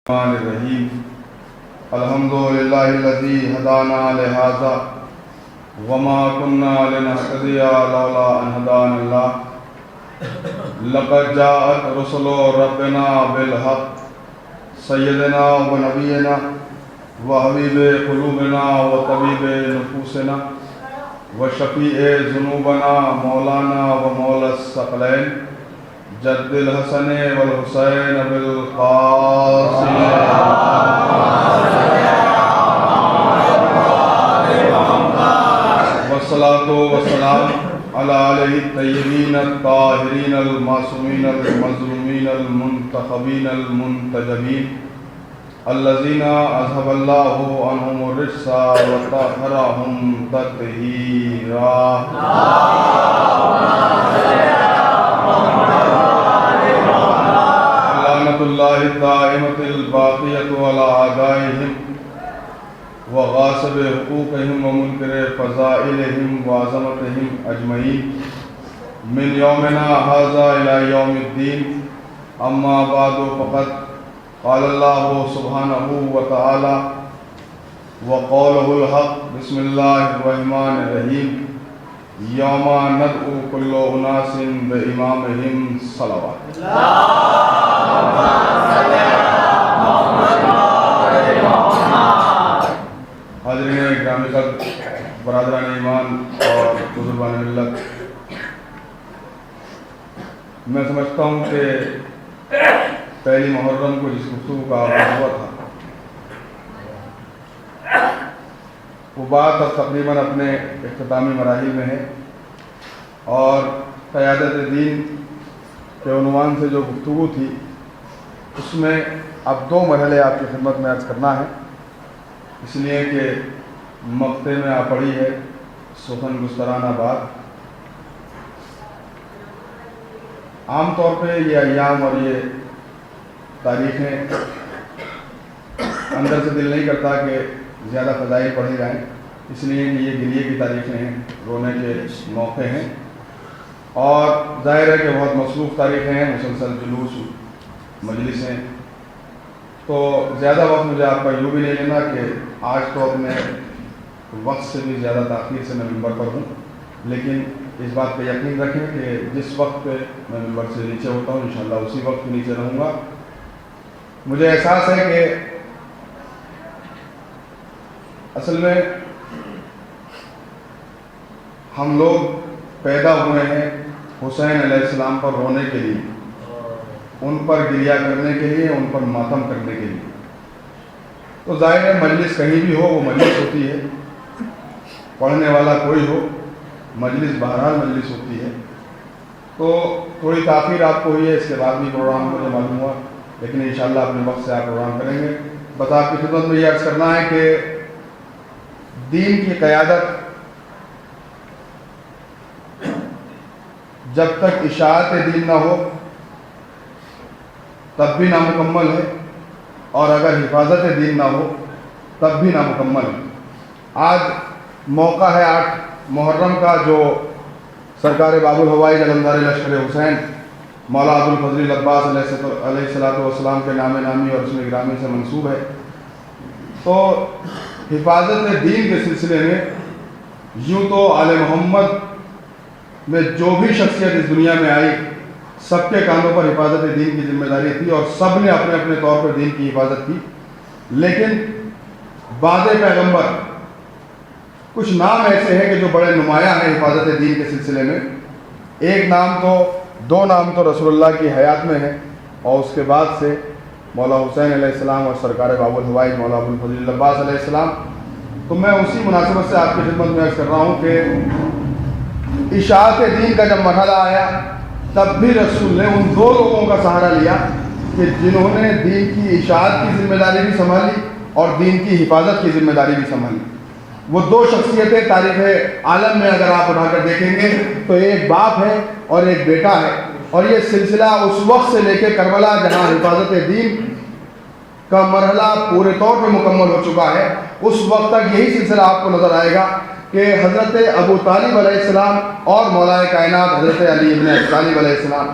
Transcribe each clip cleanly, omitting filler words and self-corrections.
الرحمن الرحیم الحمد للہ الذی ہدانا لہذا وما كنا لنهتدی لولا ان ہدانا اللہ لقد جاءت رسل ربنا بالحق سیدنا و نبینا و حبیب قلوبنا و طبیب نفوسنا و شفیع ذنوبنا مولانا و مولا الثقلین جد الحسن والحسین بالقاسم والصلاة والسلام علی آلہ الطیبین الطاہرین المعصومین المظلومین المنتخبین المنتجبین الذین اذهب اللہ عنہم الرجس وطہرہم تطہیرا اللہ الدائمۃ الباقیۃ علی اعدائہم وغاصب حقوقہم ومنکر فضائلہم وعظمتہم اجمعین من یومنا ھذا الی یوم الدین اما بعد فقد قال اللہ سبحانہ وتعالی وقولہ الحق بسم اللہ الرحمن الرحیم یوم ندعو کل اناس بامامہم صلوات حاضرین گرامی قدر برادران ایمان اور بزرگان ملت، میں سمجھتا ہوں کہ پہلی محرم کو جس گفتگو کا آغاز ہوا تھا وہ بات اب تقریباً اپنے اختتامی مراحل میں ہے، اور قیادت دین کے عنوان سے جو گفتگو تھی اس میں اب دو مرحلے آپ کی خدمت میں عرض کرنا ہے، اس لیے کہ مقطع میں آ پڑی ہے سخن گسترانہ بات۔ عام طور پہ یہ ایام اور یہ تاریخیں اندر سے دل نہیں کرتا کہ زیادہ فضائل پڑھی جائیں، اس لیے کہ یہ گریے کی تاریخیں ہیں، رونے کے موقع ہیں، اور ظاہر ہے کہ بہت مصروف تاریخیں ہیں، مسلسل جلوس مجلسیں، تو زیادہ وقت مجھے آپ کا یوں بھی نہیں لینا کہ آج تو اپنے وقت سے بھی زیادہ تاخیر سے میں ممبر پر ہوں، لیکن اس بات پہ یقین رکھیں کہ جس وقت پہ میں ممبر سے نیچے ہوتا ہوں انشاءاللہ اسی وقت نیچے رہوں گا۔ مجھے احساس ہے کہ اصل میں ہم لوگ پیدا ہوئے ہیں حسین علیہ السلام پر رونے کے لیے، ان پر گریہ کرنے کے لیے، ان پر ماتم کرنے کے لیے، تو ظاہر ہے مجلس کہیں بھی ہو وہ مجلس ہوتی ہے، پڑھنے والا کوئی ہو مجلس بہرحال مجلس ہوتی ہے، تو تھوڑی تاخیر آپ کو ہوئی ہے، اس کے بعد بھی پروگرام مجھے معلوم ہوا، لیکن انشاءاللہ اپنے وقت سے آپ پروگرام کریں گے۔ بس آپ کی خدمت میں یہ عرض کرنا ہے کہ دین کی قیادت جب تک اشاعت دین نہ ہو تب بھی نامکمل ہے، اور اگر حفاظت دین نہ ہو تب بھی نامکمل ہے۔ آج موقع ہے 8 محرم کا، جو سرکار باب الہوائی علمدار لشکر حسین مولا ابوالفضل عباس علیہ السلام کے نام نامی اور اسم گرامی سے منسوب ہے، تو حفاظت دین کے سلسلے میں یوں تو آل محمد میں جو بھی شخصیت اس دنیا میں آئی سب کے کانوں پر حفاظت دین کی ذمہ داری تھی، اور سب نے اپنے اپنے طور پر دین کی حفاظت کی، لیکن بعد پیغمبر کچھ نام ایسے ہیں کہ جو بڑے نمایاں ہیں حفاظت دین کے سلسلے میں۔ ایک نام تو 2 نام تو رسول اللہ کی حیات میں ہیں، اور اس کے بعد سے مولا حسین علیہ السلام اور سرکار باب الہوائی مولا ابوالفضل عباس علیہ السلام۔ تو میں اسی مناسبت سے آپ کی خدمت میں عرض کر رہا ہوں کہ اشاعت دین کا جب مرحلہ آیا تب بھی رسول نے ان 2 لوگوں کا سہارا لیا کہ جنہوں نے دین کی اشاعت کی ذمہ داری بھی سنبھالی اور دین کی حفاظت کی ذمہ داری بھی سنبھالی۔ وہ 2 شخصیتیں تاریخ عالم میں اگر آپ اٹھا کر دیکھیں گے تو ایک باپ ہے اور ایک بیٹا ہے، اور یہ سلسلہ اس وقت سے لے کے کربلا جہاں حفاظت دین کا مرحلہ پورے طور پہ مکمل ہو چکا ہے، اس وقت تک یہی سلسلہ آپ کو نظر آئے گا کہ حضرت ابو طالب علیہ السلام اور مولا کائنات حضرت علی ابن ابی طالب علیہ السلام،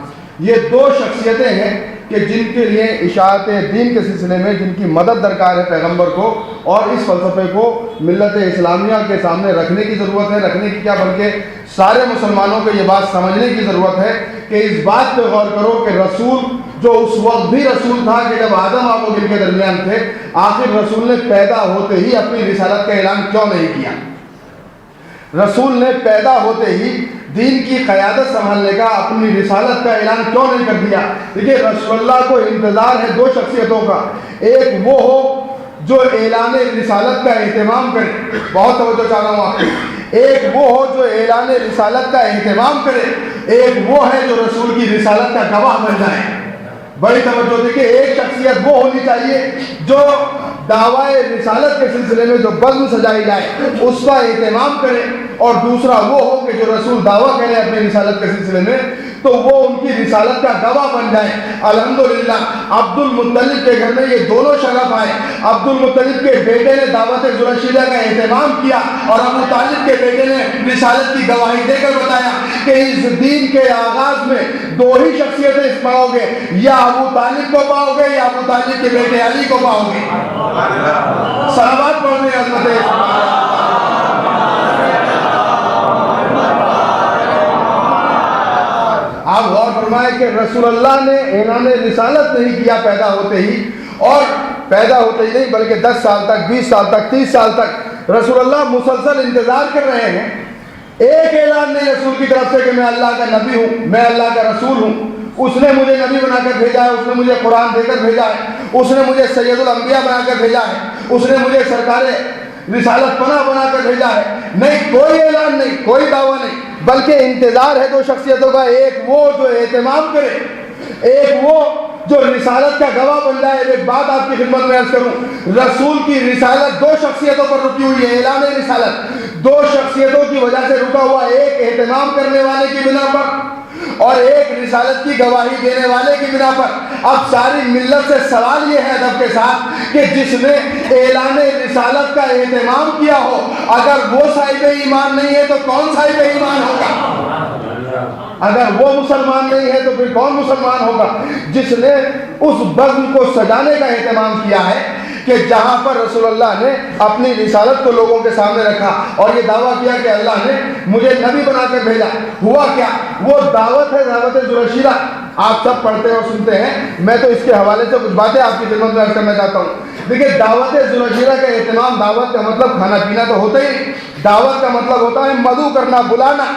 یہ 2 شخصیتیں ہیں کہ جن کے لیے اشاعت دین کے سلسلے میں جن کی مدد درکار ہے پیغمبر کو، اور اس فلسفے کو ملت اسلامیہ کے سامنے رکھنے کی ضرورت ہے، رکھنے کی کیا بلکہ سارے مسلمانوں کو یہ بات سمجھنے کی ضرورت ہے کہ اس بات پہ غور کرو کہ رسول جو اس وقت بھی رسول تھا کہ جب آدم آپ و گل کے درمیان تھے، آخر رسول نے پیدا ہوتے ہی اپنی رسالت کا اعلان کیوں نہیں کیا؟ رسول نے پیدا ہوتے ہی دین کی قیادت سنبھالنے کا، اپنی رسالت کا اعلان کیوں نہیں کر دیا؟ دیکھیے رسول اللہ کو انتظار ہے دو شخصیتوں کا، ایک وہ ہو جو اعلان رسالت کا اہتمام کرے، بہت توجہ چاہ رہا ہوں آپ کو، ایک وہ ہو جو اعلان رسالت کا اہتمام کرے، ایک وہ ہے جو رسول کی رسالت کا گواہ بن جائے۔ بڑی توجہ دیکھیں، ایک شخصیت وہ ہونی چاہیے جو دعوی رسالت کے سلسلے میں جو بزم سجائی جائے اس کا اہتمام کرے، اور دوسرا وہ ہو کہ جو رسول دعویٰ کرے اپنی رسالت کے سلسلے میں تو وہ ان کی رسالت کا گواہ بن جائے۔ الحمدللہ عبد المطلب کے گھر میں یہ دونوں شرف آئے۔ عبد المطلب کے بیٹے نے دعوت ذوالرشیدہ کا اہتمام کیا، اور ابو طالب کے بیٹے نے رسالت کی گواہی دے کر بتایا کہ اس دین کے آغاز میں دو ہی شخصیتیں پاؤ گے، یا ابو طالب کو پاؤ گے یا ابو طالب کے بیٹے علی کو پاؤ گے۔ صلوات پڑھنے عظمت آپ غور فرمائے کہ رسول اللہ نے اعلان رسالت نہیں کیا پیدا ہوتے ہی، اور پیدا ہوتے ہی نہیں بلکہ 10 سال تک، 20 سال تک، 30 سال تک رسول اللہ مسلسل انتظار کر رہے ہیں۔ ایک اعلان نہیں رسول کی طرف سے کہ میں اللہ کا نبی ہوں، میں اللہ کا رسول ہوں، اس نے مجھے نبی بنا کر بھیجا ہے، اس نے مجھے قرآن دے کر بھیجا ہے، اس نے مجھے سید الانبیاء بنا کر بھیجا ہے، اس نے مجھے سرکار رسالت پناہ بنا کر بھیجا ہے۔ نہیں، کوئی اعلان نہیں، کوئی دعویٰ نہیں، بلکہ انتظار ہے دو شخصیتوں کا، ایک وہ جو اہتمام کرے، ایک وہ جو رسالت کا گواہ بن جائے۔ ایک بات آپ کی خدمت میں عرض کروں، رسول کی رسالت دو شخصیتوں پر رکی ہوئی ہے۔ اعلان رسالت دو شخصیتوں کی وجہ سے رکا ہوا، ایک اہتمام کرنے والے کی بنا پر اور ایک رسالت کی گواہی دینے والے کی بنا پر۔ اب ساری ملت سے سوال یہ ہے ادب کے ساتھ کہ جس نے اعلان رسالت کا اہتمام کیا ہو، اگر وہ صاحب ایمان نہیں ہے تو کون صاحب ایمان ہوگا؟ اگر وہ مسلمان نہیں ہے تو پھر کون مسلمان ہوگا؟ جس نے اس بزم کو سجانے کا اہتمام کیا ہے کہ جہاں پر رسول اللہ نے اپنی رسالت کو لوگوں کے سامنے رکھا اور یہ دعویٰ کیا کہ اللہ نے مجھے نبی بنا کر بھیجا، ہوا کیا؟ وہ دعوت ہے، دعوت ذوالرشیدہ، آپ سب پڑھتے ہیں اور سنتے ہیں۔ میں تو اس کے حوالے سے کچھ باتیں آپ کی خدمت میں عرض کرنا چاہتا ہوں۔ دیکھیے دعوت ذوالرشیدہ کا اہتمام، دعوت کا مطلب کھانا پینا تو ہوتا ہی، دعوت کا مطلب ہوتا ہے مدعو کرنا، بلانا۔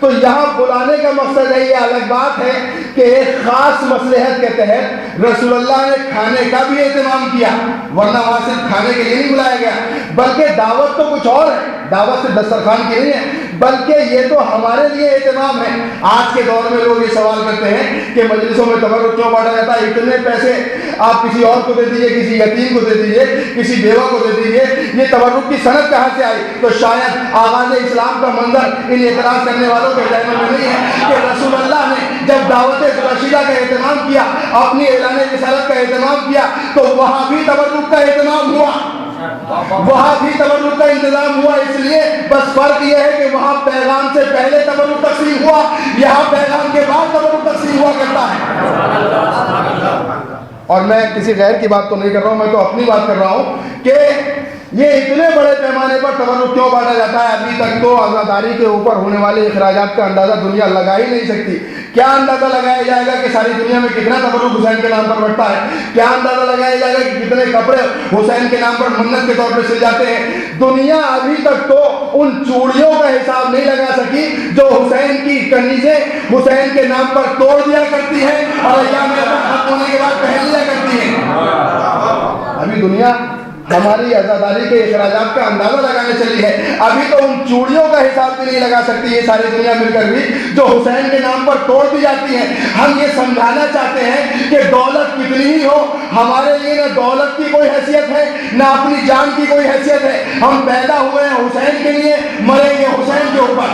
تو یہاں بلانے کا مقصد ہے، یہ الگ بات ہے کہ ایک خاص مصلحت کے تحت رسول اللہ نے کھانے کا بھی اہتمام کیا، ورنہ وہاں صرف کھانے کے لیے نہیں بلایا گیا، بلکہ دعوت تو کچھ اور ہے، دعوت سے دسترخوان کی نہیں ہے، بلکہ یہ تو ہمارے لیے اہتمام ہے۔ آج کے دور میں لوگ یہ سوال کرتے ہیں کہ مجلسوں میں تبرک کیوں بانٹا جاتا ہے؟ اتنے پیسے آپ کسی اور کو دے دیجئے، کسی یتیم کو دے دیجئے، کسی بیوہ کو دے دیجئے، یہ تبرک کی صنعت کہاں سے آئی؟ تو شاید آغاز اسلام کا منظر ان اعتراض کرنے والوں کے ذہن میں نہیں ہے کہ رسول اللہ نے جب دعوت ذوالرشیدہ کا اہتمام کیا، اپنی اعلان رسالت کا اہتمام کیا، تو وہاں بھی تبرک کا اہتمام ہوا، وہاں بھی تبرک کا انتظام ہوا۔ اس لیے بس فرق یہ ہے کہ وہاں پیغام سے پہلے تبرک تقسیم ہوا، یہاں پیغام کے بعد تبرک تقسیم ہوا کرتا ہے۔ اور میں کسی غیر کی بات تو نہیں کر رہا ہوں، میں تو اپنی بات کر رہا ہوں کہ یہ اتنے بڑے پیمانے پر تبرک کیوں بانٹا جاتا ہے؟ ابھی تک تو عزاداری کے اوپر ہونے والے اخراجات کا اندازہ دنیا لگا ہی نہیں سکتی۔ کیا اندازہ لگایا جائے گا کہ ساری دنیا میں کتنا تبرک حسین کے نام پر بڑھتا ہے؟ کیا اندازہ لگایا جائے گا کہ کتنے کپڑے حسین کے نام پر منت کے طور پہ سل جاتے ہیں؟ دنیا ابھی تک تو ان چوڑیوں کا حساب نہیں لگا سکی جو حسین کی کنیزیں حسین کے نام پر توڑ دیا کرتی ہیں اور ایام ختم ہونے کے بعد پہن لیا کرتی ہیں۔ ابھی دنیا ہماری عزاداری کے اخراجات کا اندازہ لگانے چلی ہے، ابھی تو ان چوڑیوں کا حساب بھی نہیں لگا سکتی یہ ساری دنیا مل کر بھی جو حسین کے نام پر توڑ دی جاتی ہیں۔ ہم یہ سمجھانا چاہتے ہیں کہ دولت کتنی ہی ہو، ہمارے لیے نہ دولت کی کوئی حیثیت ہے نہ اپنی جان کی کوئی حیثیت ہے۔ ہم پیدا ہوئے ہیں حسین کے لیے، مریں گے حسین کے اوپر۔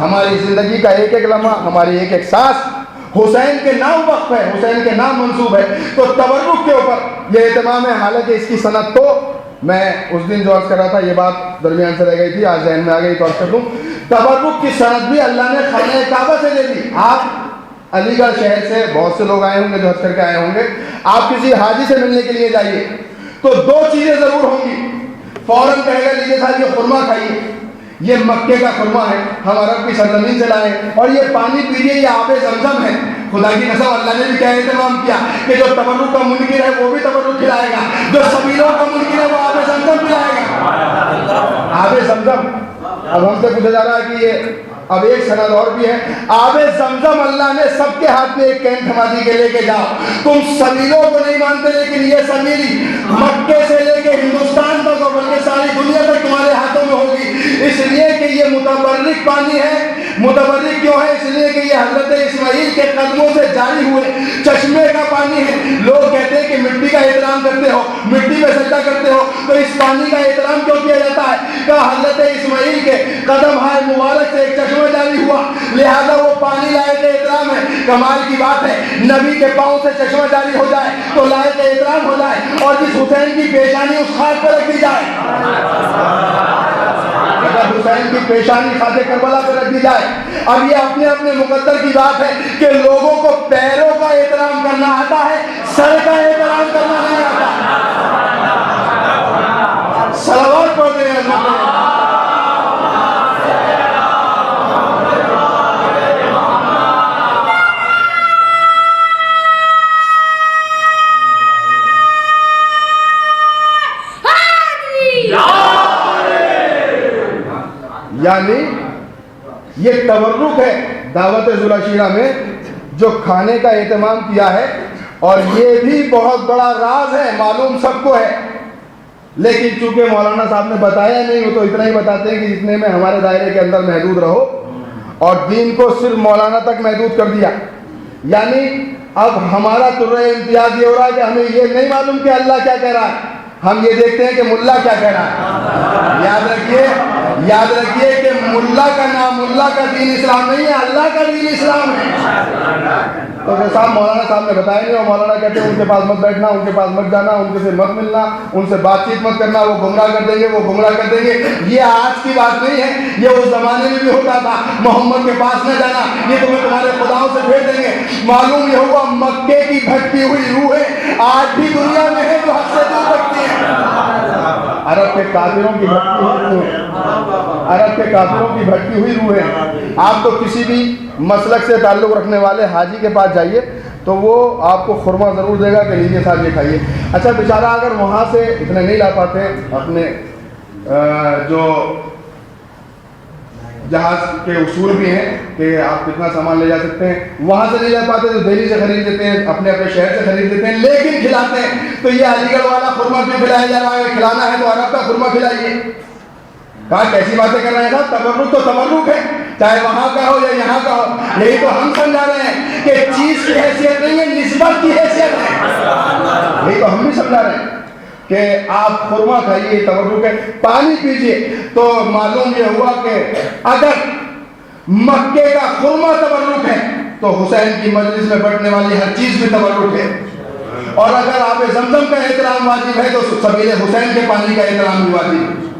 ہماری زندگی کا ایک ایک لمحہ، ہماری ایک ایک سانس حسین کے نام وقف ہے، حسین کے نام منسوب ہے۔ تو تبرک کے اوپر یہ اہتمام ہے، حالانکہ اس کی صنعت تو میں اس دن جو عرض کر رہا تھا یہ بات درمیان سے رہ گئی تھی، آج ذہن میں آ گئی تو عرض کر دوں۔ تبرک کی صنعت بھی اللہ نے خانہ کعبہ سے لے لی۔ آپ علی گڑھ شہر سے بہت سے لوگ آئے ہوں گے جو حج کر کے آئے ہوں گے. آپ کسی حاجی سے ملنے کے لیے جائیے تو دو چیزیں ضرور ہوں گی. فوراً کہے گا لیجیے صاحب یہ خرما کھائیے, یہ مکے کا خرما ہے, ہم عرب کی سرزمین سے لائے, اور یہ پانی پیجیے, یہ آب زمزم ہے. خدا کی قسم اللہ نے بھی کیا اہتمام کیا کہ جو تبرک کا منکر ہے وہ بھی تبرک کھلائے گا, جو سبیلوں کا منکر ہے وہ آب زمزم پلائے گا. آب زمزم. اب ہم سے پوچھا جا رہا ہے کہ یہ اب ایک سند اور بھی ہے. آب زمزم اللہ نے سب کے ہاتھ میں ایک کین تھما دی کہ لے کے جاؤ. تم سبیلوں کو نہیں مانتے لیکن یہ سبیلی مکے سے لے کے ہندوستان تک اور بلکہ ساری دنیا تک تمہارے ہاتھوں میں ہوگی, اس لیے کہ یہ متبرک پانی ہے. متبرک کیوں ہے؟ اس لیے کہ یہ حضرت اسماعیل کے قدموں سے جاری ہوئے چشمے کا پانی ہے. لوگ کہتے ہیں کہ مٹی کا احترام کرتے ہو, مٹی میں سجدہ کرتے ہو, تو اس پانی کا احترام کیوں کیا جاتا ہے؟ کہ حضرت اسماعیل کے قدم ہائے مبارک سے ایک چشمہ جاری ہوا, لہذا وہ پانی لائق احترام ہے. کمال کی بات ہے, نبی کے پاؤں سے چشمہ جاری ہو جائے تو لائق احترام ہو جائے, اور جس حسین کی پیشانی اس خاک پر رکھ دی جائے, اگر حسین کی پیشانی خاک کربلا پر رکھ دی جائے. اب یہ اپنے اپنے مقدر کی بات ہے کہ لوگوں کو پیروں کا احترام کرنا آتا ہے, سر کا احترام کرنا نہیں آتا. صلوات پڑھتے ہیں اللہ پر. یعنی یہ تبرک ہے دعوت ذوالعشیرہ میں جو کھانے کا اہتمام کیا ہے, اور یہ بھی بہت بڑا راز ہے, معلوم سب کو ہے, لیکن چونکہ مولانا صاحب نے بتایا نہیں, وہ تو اتنا ہی بتاتے ہیں کہ جتنے میں ہمارے دائرے کے اندر محدود رہو, اور دین کو صرف مولانا تک محدود کر دیا. یعنی اب ہمارا طرح امتیاز یہ ہو رہا ہے کہ ہمیں یہ نہیں معلوم کہ اللہ کیا کہہ رہا ہے, ہم یہ دیکھتے ہیں کہ ملا کیا کہہ رہا ہے. یاد رکھیے کہ ملا کا نام, ملا کا دین اسلام نہیں ہے, اللہ کا دین اسلام ہے. تو صاحب مولانا صاحب نے بتایا نہیں, اور مولانا کہتے ہیں ان کے پاس مت بیٹھنا, ان کے پاس مت جانا, ان سے مت ملنا, ان سے بات چیت مت کرنا, وہ گمراہ کر دیں گے, وہ گمراہ کر دیں گے. یہ آج کی بات نہیں ہے, یہ اس زمانے میں بھی ہوتا تھا. محمد کے پاس نہ جانا, یہ تمہیں تمہارے خداؤں سے پھیر دیں گے. معلوم یہ ہوا مکے کی بھٹکی ہوئی روحیں آج بھی دنیا میں ہے جو حد سے دور بھٹکتی ہیں. عرب کے کافروں کی بھٹکی ہوئی روحیں, عرب کے کافروں کی بھٹکی ہوئی روحیں. آپ تو کسی بھی مسلک سے تعلق رکھنے والے حاجی کے پاس جائیے تو وہ آپ کو خرما ضرور دے گا کہ لیجیے صاحب یہ کھائیے. اچھا بیچارہ اگر وہاں سے اتنے نہیں لا پاتے, اپنے جو جہاز کے اصول بھی ہیں کہ آپ کتنا سامان لے جا سکتے ہیں, وہاں سے نہیں لے پاتے تو دہلی سے خرید لیتے ہیں, اپنے اپنے شہر سے خرید لیتے ہیں, لیکن کھلاتے ہیں. تو یہ علی گڑھ والا خرما کیوں کھلایا جا رہا ہے؟ کھلانا ہے تو عرب کا خرما کھلائیے. کہا کیسی باتیں کر رہے ہیں صاحب, تبرک تو تبرک ہے, چاہے وہاں کا ہو یا یہاں کا ہو. یہی تو ہم سمجھا رہے ہیں کہ چیز کی حیثیت نہیں ہے, نسبت کی حیثیت ہے. یہی تو ہم بھی سمجھا رہے ہیں کہ آپ خرما کھائیے, تبرک ہے. پانی پیجیے. تو معلوم یہ ہوا کہ اگر مکے کا خرما تبرک ہے تو حسین کی مجلس میں بیٹھنے والی ہر چیز بھی تبرک ہے, اور اگر آب زمزم کا احترام واجب ہے تو سبیل حسین کے پانی کا احترام بھی واجب ہے.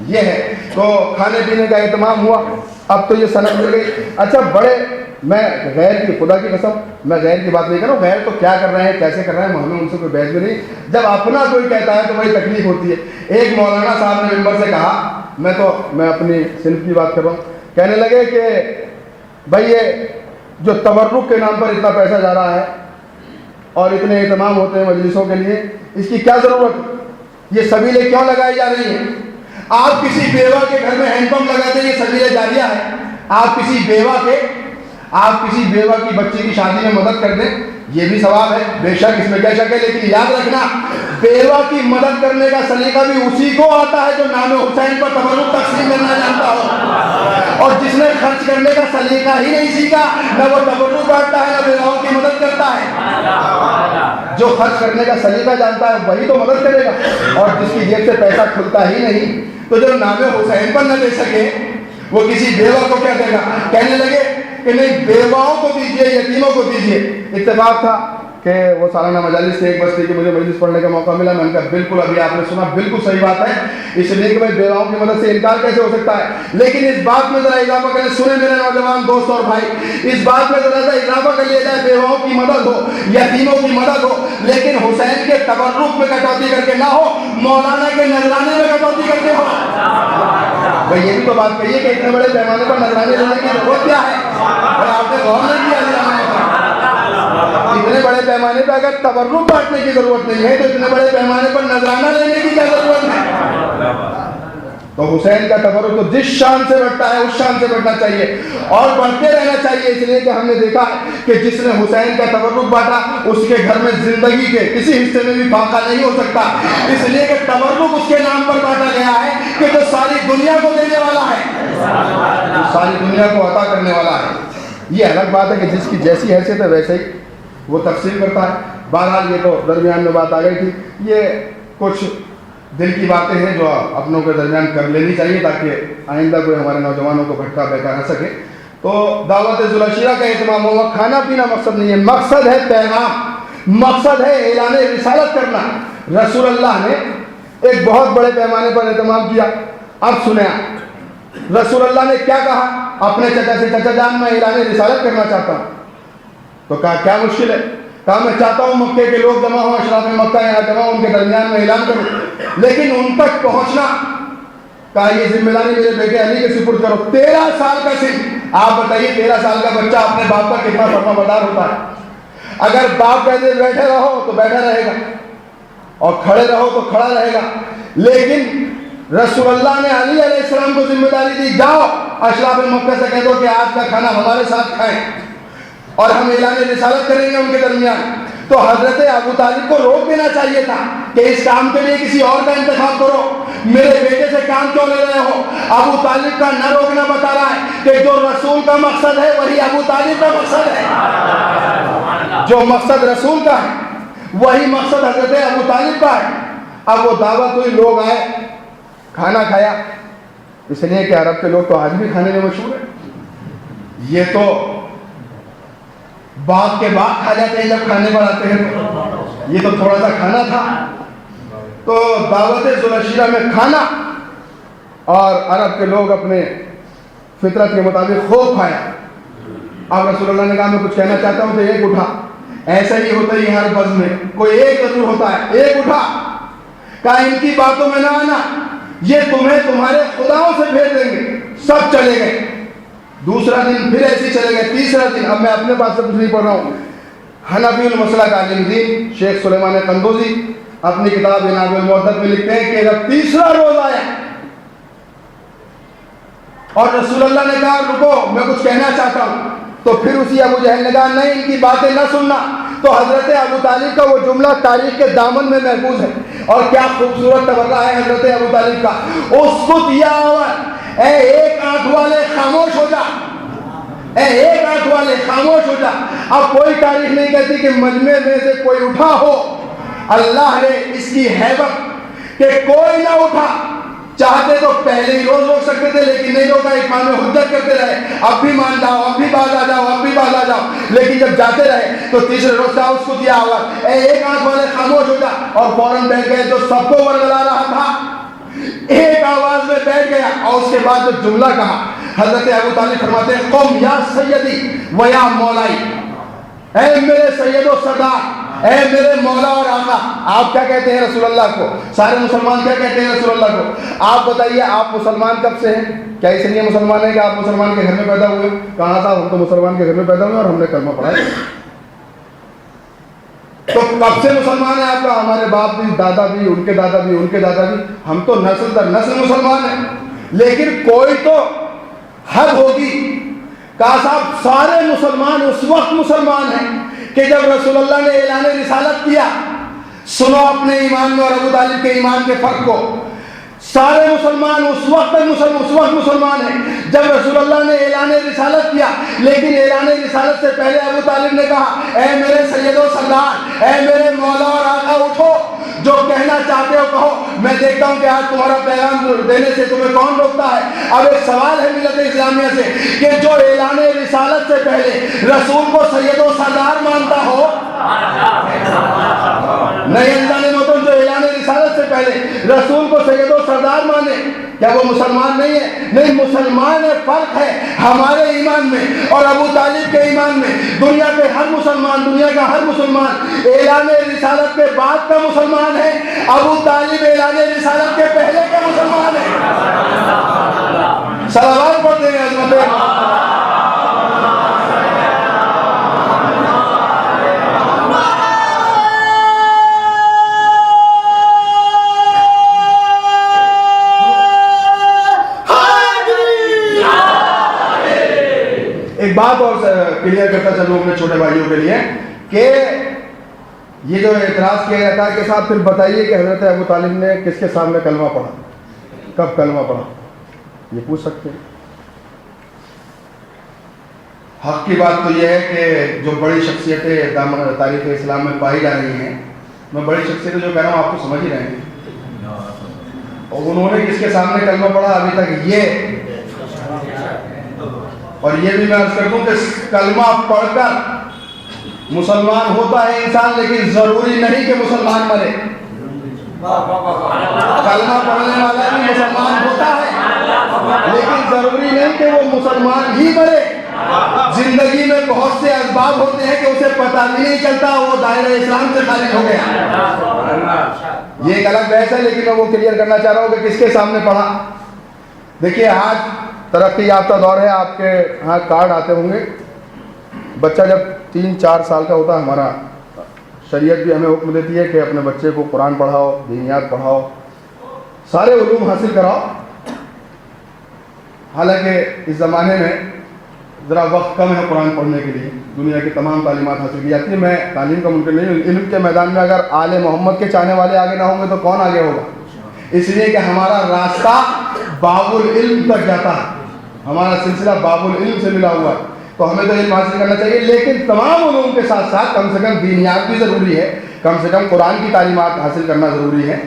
یہ ہے. تو کھانے پینے کا اہتمام ہوا. اب تو یہ سند مل گئی. اچھا بڑے, میں غیر کی, خدا کی قسم میں غیر کی بات نہیں کر رہا ہوں, غیر تو کیا کر رہے ہیں, کیسے کر رہے ہیں, ہمیں ان سے کوئی بحث بھی نہیں. جب اپنا کوئی کہتا ہے تو بڑی تکلیف ہوتی ہے. ایک مولانا صاحب نے ممبر سے کہا, میں اپنی صنف کی بات کر رہا ہوں, کہنے لگے کہ بھائی یہ جو تبرک کے نام پر اتنا پیسہ جا رہا ہے اور اتنے اہتمام ہوتے ہیں مجلسوں کے لیے, اس کی کیا ضرورت ہے؟ یہ سبیلیں کیوں لگائی جا رہی ہیں؟ آپ کسی بیوہ کے گھر میں ہینڈ پمپ لگاتے ہیں, یہ سبیل جاریہ ہے. آپ کسی بیوہ کی بچی کی شادی میں مدد کر دیں, یہ بھی ثواب ہے, بے شک, اس میں کیا شک ہے. لیکن یاد رکھنا, بیوہ کی مدد کرنے کا سلیقہ بھی اسی کو آتا ہے جو نام حسین پر تبرک تقسیم کرنا جانتا ہو. اور جس نے خرچ کرنے کا سلیقہ ہی نہیں سیکھا, نہ وہ تبرک بانٹتا ہے نہ بیواؤں کی مدد کرتا ہے. جو خرچ کرنے کا سلیقہ جانتا ہے وہی تو مدد کرے گا, اور جس کی جیب سے پیسہ کھلتا ہی نہیں, تو جو نام حسین پر نہ دے سکے وہ کسی بیوہ کو کیا دے گا. کہنے لگے کہ نہیں, بیواؤں کو دیجیے, یتیموں کو دیجیے. اتفاق تھا کہ وہ سالانہ مجالس سے ایک بستی کی مجھے مجلس پڑھنے کا موقع ملا. میں نے کہا بالکل ابھی آپ نے سنا بالکل صحیح بات ہے, اس لیے کہ بھائی بیواؤں کی مدد سے انکار کیسے ہو سکتا ہے, لیکن اس بات میں ذرا اضافہ کریں, سنیں میرے نوجوان دوست اور بھائی, اس بات میں ذرا سا اضافہ کر لیا جائے, بیواؤں کی مدد ہو, یتیموں کی مدد ہو, لیکن حسین کے تبرک میں کٹوتی کر کے نہ ہو, مولانا کے نذرانے میں کٹوتی کر کے ہو. بھائی یہ بھی تو بات کہیے کہ اتنے بڑے پیمانے پر نذرانے لینے کی ضرورت کیا ہے؟ آپ نے غور نہیں کیا. اتنے بڑے پیمانے پہ اگر تبرک بانٹنے کی ضرورت نہیں ہے تو اتنے بڑے پیمانے پر نذرانہ لینے کی کیا ضرورت ہے؟ تو حسین کا تبرک تو جس شان سے بڑھتا ہے اس شان سے بڑھنا چاہیے اور بڑھتے رہنا چاہیے. اس لیے کہ ہم نے دیکھا کہ جس نے حسین کا تبرک بانٹا اس کے گھر میں زندگی کے کسی حصے میں بھی فاقہ نہیں ہو سکتا, اس لیے کہ تبرک اس کے نام پر بانٹا گیا ہے کہ جو ساری دنیا کو دینے والا ہے, جو ساری دنیا کو عطا کرنے والا ہے. یہ الگ بات ہے کہ جس کی جیسی حیثیت ہے ویسے ہی وہ تقسیم کرتا ہے. بہرحال یہ تو درمیان میں بات آ گئی تھی, یہ کچھ دل کی باتیں ہیں جو اپنوں کے درمیان کر لینی چاہیے تاکہ آئندہ کوئی ہمارے نوجوانوں کو بھٹکا بہکا نہ سکے. تو دعوت ذوالعشیرہ کا اہتمام ہوگا, کھانا پینا مقصد نہیں ہے, مقصد ہے پیغام, مقصد ہے اعلان رسالت کرنا. رسول اللہ نے ایک بہت بڑے پیمانے پر اہتمام کیا. اب سنیں, رسول اللہ نے کیا کہا اپنے چچا سے, چچا جان میں اعلان رسالت کرنا چاہتا ہوں. تو کہا کیا مشکل ہے؟ کہا میں چاہتا ہوں مکے کے لوگ جمع ہوں, اشراف مکہ یہاں جمع ہوں, ان کے درمیان میں اعلان کروں, لیکن ان تک پہنچنا, کہا یہ ذمہ داری میرے بیٹے علی کے سپرد کرو. 13 سال کا سن, آپ بتائیے 13 سال کا بچہ اپنے باپ کا کتنا فرما بردار ہوتا ہے. اگر باپ کہتے بیٹھے رہو تو بیٹھا رہے گا اور کھڑے رہو تو کھڑا رہے گا, لیکن رسول اللہ نے علی علیہ السلام کو ذمہ داری دی, جاؤ اشراف مکہ سے کہہ دو کہ آج کا کھانا ہمارے ساتھ کھائیں اور ہم اعلان رسالت کریں گے ان کے درمیان. تو حضرت ابو طالب کو روک دینا چاہیے تھا کہ اس کام کے لیے کسی اور کا انتخاب کرو, میرے بیٹے سے کام کیوں لے رہے ہو؟ ابو طالب کا نہ روکنا بتا رہا ہے کہ جو رسول کا مقصد ہے وہی ابو طالب کا مقصد ہے, جو مقصد رسول کا ہے وہی مقصد حضرت ابو طالب کا ہے. اب وہ دعوت ہوئی, لوگ آئے, کھانا کھایا, اس لیے کہ عرب کے لوگ تو آج بھی کھانے میں مشہور ہیں. یہ تو باغ کے باغ کھا جاتے ہیں جب کھانے پر آتے ہیں, یہ تو تھوڑا سا کھانا تھا. تو دعوت ذوالعشیرہ میں کھانا اور عرب کے لوگ اپنے فطرت کے مطابق خوب کھایا. اب رسول اللہ نے کہا میں کچھ کہنا چاہتا ہوں تو ایک اٹھا. ایسا ہی ہوتا ہی ہر بز میں کوئی ایک ضرور ہوتا ہے, ایک اٹھا. کہا ان کی باتوں میں نہ آنا, یہ تمہیں تمہارے خداؤں سے بھیج دیں گے. سب چلے گئے. دوسرا دن پھر ایسے چلے گئے. تیسرا دن, اب میں اپنے پاس سے کچھ نہیں پڑھ رہا ہوں, حنفی المسلک کا عالم دین شیخ سلیمان قندوزی اپنی کتاب عناب المعدت میں لکھتے ہیں کہ جب تیسرا روز آیا اور رسول اللہ نے کہا رکو میں کچھ کہنا چاہتا ہوں, تو پھر اسی ابو جہل نے کہا نہیں ان کی باتیں نہ سننا. تو حضرت ابو طالب کا وہ جملہ تاریخ کے دامن میں محفوظ ہے, اور کیا خوبصورت تبرہ ہے حضرت ابو طالب کا. اسکت یا عمر, اے ایک آنکھ والے خاموش ہو جا, اے ایک آنکھ والے خاموش ہو جا. اب کوئی تاریخ نہیں کہتی کہ مجمع میں سے کوئی اٹھا ہو. اللہ نے اس کی ہیبت کہ کوئی نہ اٹھا, چاہتے تو پہلے ہی روز روک سکتے تھے لیکن نہیں روکا, امام حجت کرتے رہے, اب بھی مان جاؤ, اب بھی باز آ جاؤ, اب بھی باز آ جاؤ. لیکن جب جاتے رہے تو تیسرے روز کا اس کو دیا ہوا اے ایک آنکھ والے خاموش ہو جا, اور فوراً بیٹھ گئے. جو سب کو ورگلا رہا تھا ایک آواز میں بیٹھ گیا, اور اس کے بعد جو جملہ کہا حضرت ابو طالب فرماتے ہیں قم یا سیدی و یا مولائی, اے میرے سید و سردار, اے میرے مولا اور آقا. آپ کیا کہتے ہیں رسول اللہ کو؟ سارے مسلمان کیا کہتے ہیں رسول اللہ کو؟ آپ بتائیے آپ مسلمان کب سے ہیں؟ کیا اس لیے مسلمان ہیں کہ آپ مسلمان کے گھر میں پیدا ہوئے؟ کہاں تھا, ہم تو مسلمان کے گھر میں پیدا ہوئے اور ہم نے کلمہ پڑھا ہے. تو کب سے مسلمان ہیں آپ کا؟ ہمارے باپ بھی, دادا بھی, ان کے دادا بھی, ان کے دادا بھی, ہم تو نسل در نسل مسلمان ہیں. لیکن کوئی تو حد ہوگی. کہا صاحب سارے مسلمان اس وقت مسلمان ہیں کہ جب رسول اللہ نے اعلان رسالت کیا. سنو اپنے ایمان میں اور ابو طالب کے ایمان کے فرق کو. سارے مسلمان اس وقت مسلمان ہیں جب رسول اللہ نے اعلان رسالت کیا, لیکن اعلان رسالت سے پہلے ابو طالب نے کہا اے میرے سید و سردار, اے میرے مولا اور آقا, اٹھو, جو کہنا چاہتے ہو کہو. میں دیکھتا ہوں کہ آج تمہارا پیغام دینے سے تمہیں کون روکتا ہے. اب ایک سوال ہے ملت اسلامیہ سے کہ جو اعلان رسالت سے پہلے رسول کو سید و سردار مانتا ہو نئے انسان محترم جو اعلان رسالت سے پہلے رسول کو سید و سردار مانے، کیا وہ مسلمان نہیں ہے؟ نہیں، مسلمان ہے، فرق ہے ہمارے ایمان میں اور ابو طالب کے ایمان میں۔ دنیا کے ہر مسلمان، دنیا کا ہر مسلمان اعلان رسالت کے بعد کا مسلمان ہے، ابو طالب اعلان رسالت کے پہلے کا مسلمان ہے۔ صلوات پڑھتے ہیں عظمت۔ ایک بات اور کلیئر کرتا چلوں اپنے چھوٹے بھائیوں کے لیے کہ یہ جو اعتراض کیا جاتا ہے کہ صاحب پھر بتائیے کہ حضرت ابو طالب نے کس کے سامنے کلمہ پڑھا، کب کلمہ پڑھا، یہ پوچھ سکتے ہیں۔ حق کی بات تو یہ ہے کہ جو بڑی شخصیتیں دامن تاریخ اسلام میں پائی جا رہی ہیں، میں بڑی شخصیتیں جو کہہ رہا ہوں آپ کو سمجھ ہی رہے ہیں، اور انہوں نے کس کے سامنے کلمہ پڑھا ابھی تک یہ، اور یہ بھی میں عرض کر دوں کہ کلمہ پڑھ کر مسلمان ہوتا ہے انسان، لیکن ضروری نہیں کہ مسلمان مرے۔ کلمہ پڑھنے والا بھی مسلمان ہوتا ہے، لیکن ضروری نہیں کہ وہ مسلمان ہی مرے۔ زندگی میں بہت سے اسباب ہوتے ہیں کہ اسے پتہ بھی نہیں چلتا وہ دائرہ اسلام سے خارج ہو گیا۔ یہ ایک الگ بحث ہے، لیکن میں وہ کلیئر کرنا چاہ رہا ہوں کہ کس کے سامنے پڑھا۔ دیکھیے آج ترقی یافتہ دور ہے، آپ کے ہاں کارڈ آتے ہوں گے، بچہ جب 3-4 سال کا ہوتا ہے، ہمارا شریعت بھی ہمیں حکم دیتی ہے کہ اپنے بچے کو قرآن پڑھاؤ، دینیات پڑھاؤ، سارے علوم حاصل کراؤ۔ حالانکہ اس زمانے میں ذرا وقت کم ہے قرآن پڑھنے کے لیے، دنیا کی تمام تعلیمات حاصل کی جاتی ہیں۔ میں تعلیم کا منکر نہیں ہوں، علم کے میدان میں اگر آل محمد کے چاہنے والے آگے نہ ہوں گے تو کون آگے ہوگا؟ اس لیے کہ ہمارا راستہ باب العلم تک جاتا ہے، ہمارا سلسلہ باب العلم سے ملا ہوا ہے، تو ہمیں تو علم حاصل کرنا چاہیے، لیکن تمام علوم کے ساتھ ساتھ کم سے کم دینیات بھی ضروری ہے، کم سے کم قرآن کی تعلیمات حاصل کرنا ضروری ہے۔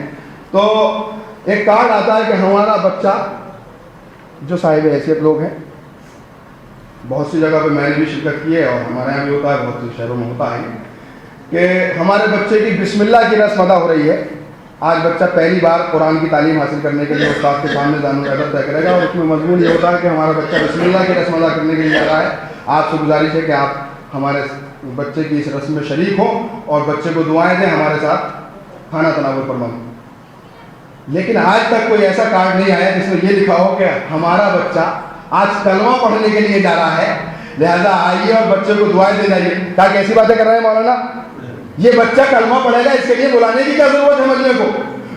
تو ایک کارڈ آتا ہے کہ ہمارا بچہ، جو صاحب حیثیت لوگ ہیں، بہت سی جگہ پہ میں نے بھی شرکت کی ہے اور ہمارے یہاں بھی ہوتا ہے، بہت سے شہروں میں ہوتا ہے، کہ ہمارے بچے کی بسم اللہ کی رسم ادا ہو رہی ہے۔ آج بچہ پہلی بار قرآن کی تعلیم حاصل کرنے کے لیے استاد کے سامنے دانو ادب طے کرے گا، اور اس میں مضمون یہ ہوتا ہے کہ ہمارا بچہ بسم اللہ کی رسم ادا کرنے کے لیے جا رہا ہے۔ آپ سے گزارش ہے کہ آپ ہمارے بچے کی اس رسم میں شریک ہوں اور بچے کو دعائیں دیں، ہمارے ساتھ کھانا تناول فرمائیں۔ لیکن آج تک کوئی ایسا کارڈ نہیں آیا جس میں یہ لکھا ہو کہ ہمارا بچہ آج کلمہ پڑھنے کے لیے جا رہا ہے، لہذا آئیے اور بچے کو دعائیں دے جائیے۔ کیا کیسی باتیں کر رہے ہیں مولانا؟ یہ بچہ کلمہ پڑھے گا، اس کے لیے بلانے کی کیا ضرورت ہے مجمع کو؟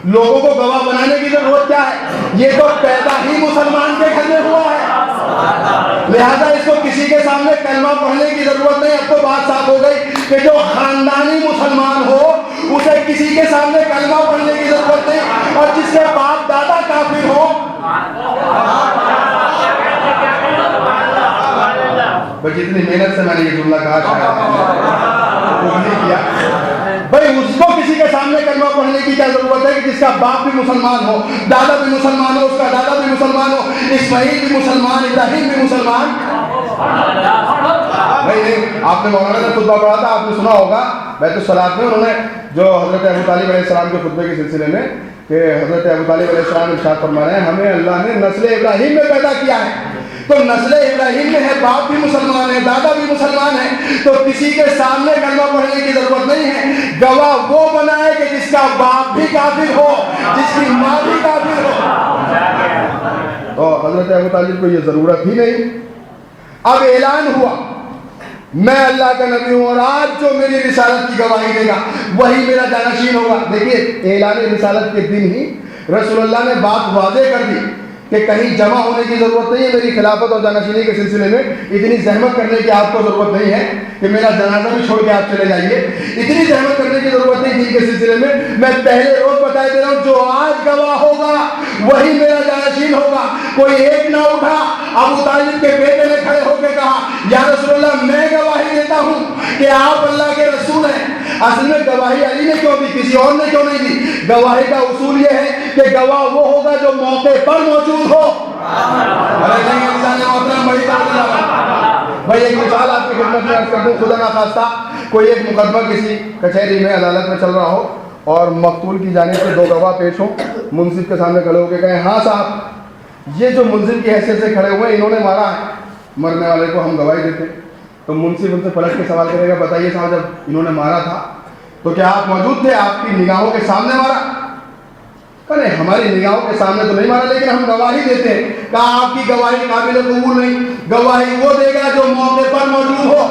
لوگوں کو گواہ بنانے کی ضرورت کیا ہے؟ یہ تو پیدا ہی مسلمان کے گھر میں ہوا ہے، لہذا اس کو کسی کے سامنے کلمہ پڑھنے کی ضرورت نہیں۔ اب تو بات صاف ہو گئی کہ جو خاندانی مسلمان ہو اسے کسی کے سامنے کلمہ پڑھنے کی ضرورت نہیں، اور جس کے باپ دادا کافر ہو، جتنی محنت سے میں نے یہ جملہ کہا بھائی اس کو کسی کے سامنے کلمہ پڑھنے کی کیا ضرورت ہے کہ جس کا باپ بھی مسلمان ہو، دادا بھی مسلمان ہو، اس کا دادا بھی مسلمان ہو، اسماعیل بھی مسلمان، ابراہیم بھی مسلمان۔ نہیں، آپ نے مولانا نے خطبہ پڑھا تھا، آپ نے سنا ہوگا بیت الصلاۃ میں، انہوں نے جو حضرت ابو طالب علیہ السلام کے خطبے کے سلسلے میں، کہ حضرت ابو طالب علیہ السلام ارشاد فرما رہے ہیں ہمیں اللہ نے نسل ابراہیم میں پیدا کیا ہے، تو نسل ابراہیم میں ہے، باپ بھی مسلمان ہے، دادا بھی مسلمان ہے، تو کسی کے سامنے کلمہ پڑھنے کی ضرورت نہیں ہے۔ گواہ وہ بنائے کہ جس کا باپ بھی کافر ہو، جس کی ماں بھی کافر ہو۔ تو حضرت ابو طالب کو یہ ضرورت ہی نہیں۔ اب اعلان ہوا میں اللہ کا نبی ہوں، اور آج جو میری رسالت کی گواہی دے گا وہی میرا جانشین ہوگا۔ دیکھیے اعلان رسالت کے دن ہی رسول اللہ نے بات واضح کر دی کہ کہیں جمع ہونے کی ضرورت نہیں ہے، میری خلافت اور جانشینی کے سلسلے میں اتنی زحمت کرنے کی آپ کو ضرورت نہیں ہے کہ میرا جنازہ بھی چھوڑ کے آپ چلے جائیے، اتنی زحمت کرنے کی ضرورت نہیں دین کے سلسلے میں۔ میں پہلے روز بتائے دے رہا ہوں، جو آج گواہ ہوگا وہی میرا جانشین ہوگا۔ کوئی ایک نہ اٹھا، ابو طالب کے بیٹے نے کھڑے ہو کے کہا یا رسول اللہ میں گواہی دیتا ہوں کہ آپ اللہ کے رسول ہیں۔ اصل میں گواہی علی نے کیوں دی، کسی اور نے کیوں نہیں دی؟ گواہی کا اصول یہ ہے کہ گواہ وہ ہوگا جو موقع پر موجود ہو۔ بھائی ایک مثال آپ کی خدمت میں عرض کر دوں، خدا نخواستہ کوئی ایک مقدمہ کسی کچہری میں عدالت میں چل رہا ہو اور مقتول کی جانب سے دو گواہ پیش ہوں، منصف کے سامنے کھڑے ہو کے کہیں ہاں صاحب یہ جو ملزم کی حیثیت سے کھڑے ہوئے انہوں نے مارا ہے، مرنے والے کو ہم گواہی دیتے ہیں، تو منصف ان سے پلٹ کے سوال کرے گا بتائیے صاحب جب انہوں نے مارا تھا تو کیا آپ موجود تھے، آپ کی نگاہوں کے سامنے مارا؟ کہ ہماری نگاہوں کے سامنے تو نہیں مارا لیکن ہم گواہی دیتے ہیں۔ کہا آپ کی گواہی قابل قبول نہیں، گواہی وہ دے گا جو موقع پر موجود ہو،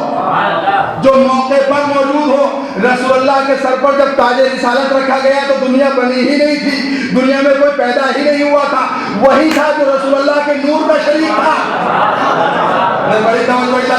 جو موقع پر موجود ہو۔ رسول اللہ کے سر پر جب تاج رسالت رکھا گیا تو دنیا بنی ہی نہیں تھی، دنیا میں کوئی پیدا ہی نہیں ہوا تھا، وہی تھا جو رسول اللہ کے نور کا شریک تھا، بڑی توجہ،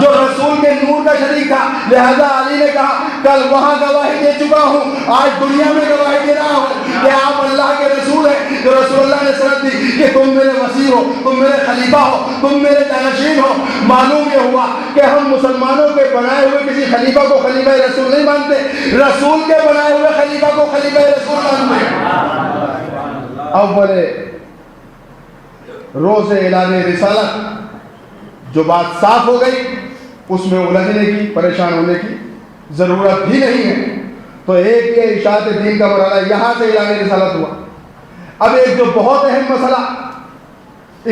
جو رسول کے نور کا شریک تھا۔ لہذا علی نے کہا کل وہاں گواہی دے چکا ہوں، آج دنیا میں گواہی دے رہا ہوں کہ آپ اللہ کے رسول ہیں۔ جو رسول اللہ نے شرط دی کہ تم میرے وسیع ہو، تم میرے خلیفہ ہو، تم میرے جانشین ہو۔ معلوم یہ ہوا کہ ہم مسلمانوں کے بنائے ہوئے کسی خلیفہ کو خلیفہ رسول نہیں مانتے، رسول کے بنائے ہوئے خلیفہ کو خلیفہ رسول مانتے۔ اول روز اعلان رسالت جو بات صاف ہو گئی اس میں الجھنے کی، پریشان ہونے کی ضرورت بھی نہیں ہے۔ تو ایک یہ اشاعت دین کا مرحلہ یہاں سے اعلان رسالت ہوا۔ اب ایک جو بہت اہم مسئلہ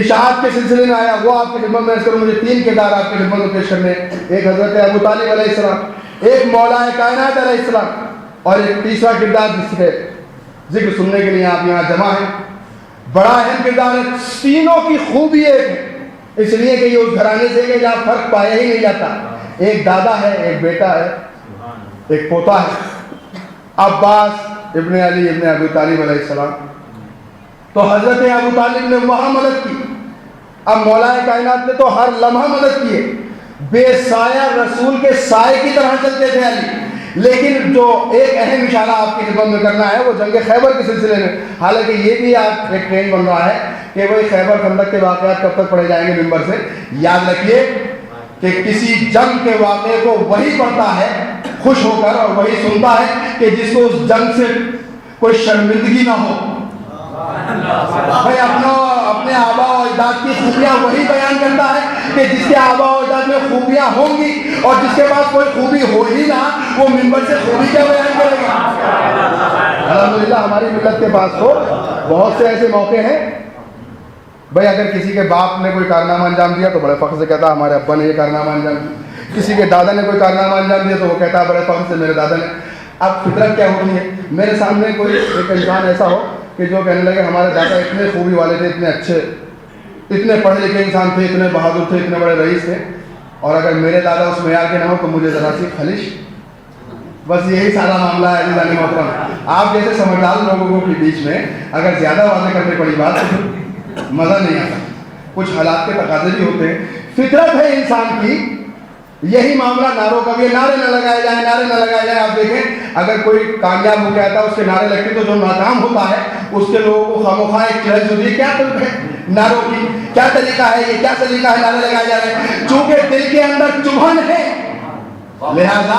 اشاعت کے سلسلے میں آیا وہ آپ کی خدمت میں کروں، مجھے تین کردار آپ کی خدمت میں پیش کرنے ہیں۔ ایک حضرت ابو طالب علیہ السلام، ایک مولا کائنات علیہ السلام، اور ایک تیسرا کردار جس کے ذکر سننے کے لیے آپ یہاں جمع ہیں۔ بڑا اہم کردار ہے، تینوں کی خوبی ایک ہے، اس لیے کہ یہ اس گھرانے سے کہ جہاں فرق پایا ہی نہیں جاتا۔ ایک دادا ہے، ایک بیٹا ہے، ایک پوتا ہے، عباس ابن علی ابن ابو طالب علیہ السلام۔ تو حضرت ابو طالب نے وہاں مدد کی، اب مولا کائنات نے تو ہر لمحہ مدد کی ہے۔ بے سایہ رسول کے سائے کی طرح چلتے تھے علی۔ لیکن جو ایک اہم اشارہ آپ کی خدمت میں کرنا ہے وہ جنگ خیبر کے سلسلے میں، حالانکہ یہ بھی آپ ایک ٹرینڈ بن رہا ہے کہ وہی خیبر خندق کے واقعات کب تک پڑھے جائیں گے ممبر سے۔ یاد رکھیے کہ کسی جنگ کے واقعے کو وہی پڑھتا ہے خوش ہو کر اور وہی سنتا ہے کہ جس کو اس جنگ سے کوئی شرمندگی نہ ہو۔ بھائی اپنے آبا و اجداد کی خوبیاں وہی بیان کرتا ہے کہ جس کے آبا و اجداد میں خوبیاں ہوں گی، اور جس کے پاس کوئی خوبی ہو ہی نہ وہ ممبر سے خوبی کیا بیان کرے گا۔ الحمدللہ ہماری ملت کے پاس تو بہت سے ایسے موقع ہیں، بھائی اگر کسی کے باپ نے کوئی کارنامہ انجام دیا تو بڑے فخر سے کہتا ہے ہمارے ابا نے یہ کارنامہ انجام دیا، کسی کے دادا نے کوئی کارنامہ انجام دیا تو وہ کہتا ہے بڑے فخر سے میرے دادا نے۔ اب فطرت کیا ہوتی ہے، میرے سامنے کوئی ایک انسان ایسا ہو کہ جو کہنے لگے ہمارے دادا اتنے خوبی والے تھے، اتنے اچھے، اتنے پڑھے لکھے انسان تھے، اتنے بہادر تھے، اتنے بڑے رئیس تھے، اور اگر میرے دادا اس معیار کے نہ ہو تو مجھے ذرا سی خلش۔ بس یہی سارا معاملہ ہے عزیزان محترم۔ آپ جیسے سمجھدار لوگوں کے بیچ میں اگر زیادہ واضح کرنے پڑی بات تو مزہ نہیں آتا، کچھ حالات کے تقاضے بھی ہوتے ہیں، فطرت ہے انسان کی۔ یہی معاملہ نعروں کا بھی ہے، نعرے نہ لگائے جائیں، نعرے نہ لگائے جائیں۔ آپ دیکھیں اگر کوئی کامیاب ہو گیا تھا اس کے نعرے لگتے تو جو ناکام ہوتا ہے اس کے لوگوں کو خاموخواہ ایک چرچ ہوتی ہے، کیا طلب ہے نعروں کی، کیا طریقہ ہے، یہ کیا طریقہ ہے نعرے لگائے جا رہے ہیں۔ چونکہ دل کے اندر چبھن ہے لہذا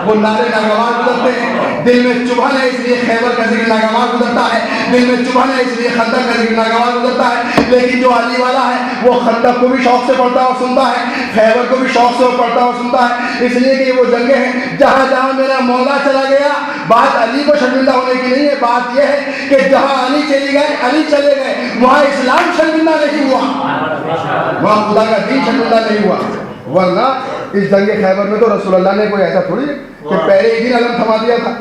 وہ نعرے ناگوار گزرتے ہیں، دل میں چبھن ہے اس لیے خیبر کا ذکر ناگوار گزرتا ہے، دل میں چبھن ہے اس لیے خندق کا ذکر ناگوار گزرتا ہے۔ لیکن جو علی والا ہے وہ خندق کو بھی شوق سے پڑھتا اور سنتا ہے، خیبر کو بھی شوق سے پڑھتا اور سنتا ہے، اس لیے کہ یہ وہ جنگیں ہیں جہاں جہاں میرا مولا چلا گیا۔ بات علی کو شرمندہ ہونے کی نہیں ہے، بات یہ ہے کہ جہاں علی چلی گئے، علی چلے گئے، وہاں اسلام شرمندہ نہیں ہوا، وہاں خدا کا دین شرمندہ نہیں ہوا۔ ورنہ اس جنگ خیبر میں تو رسول اللہ نے کوئی ایسا تھوڑی کہ پہلے ہی دن علم تھما دیا تھا،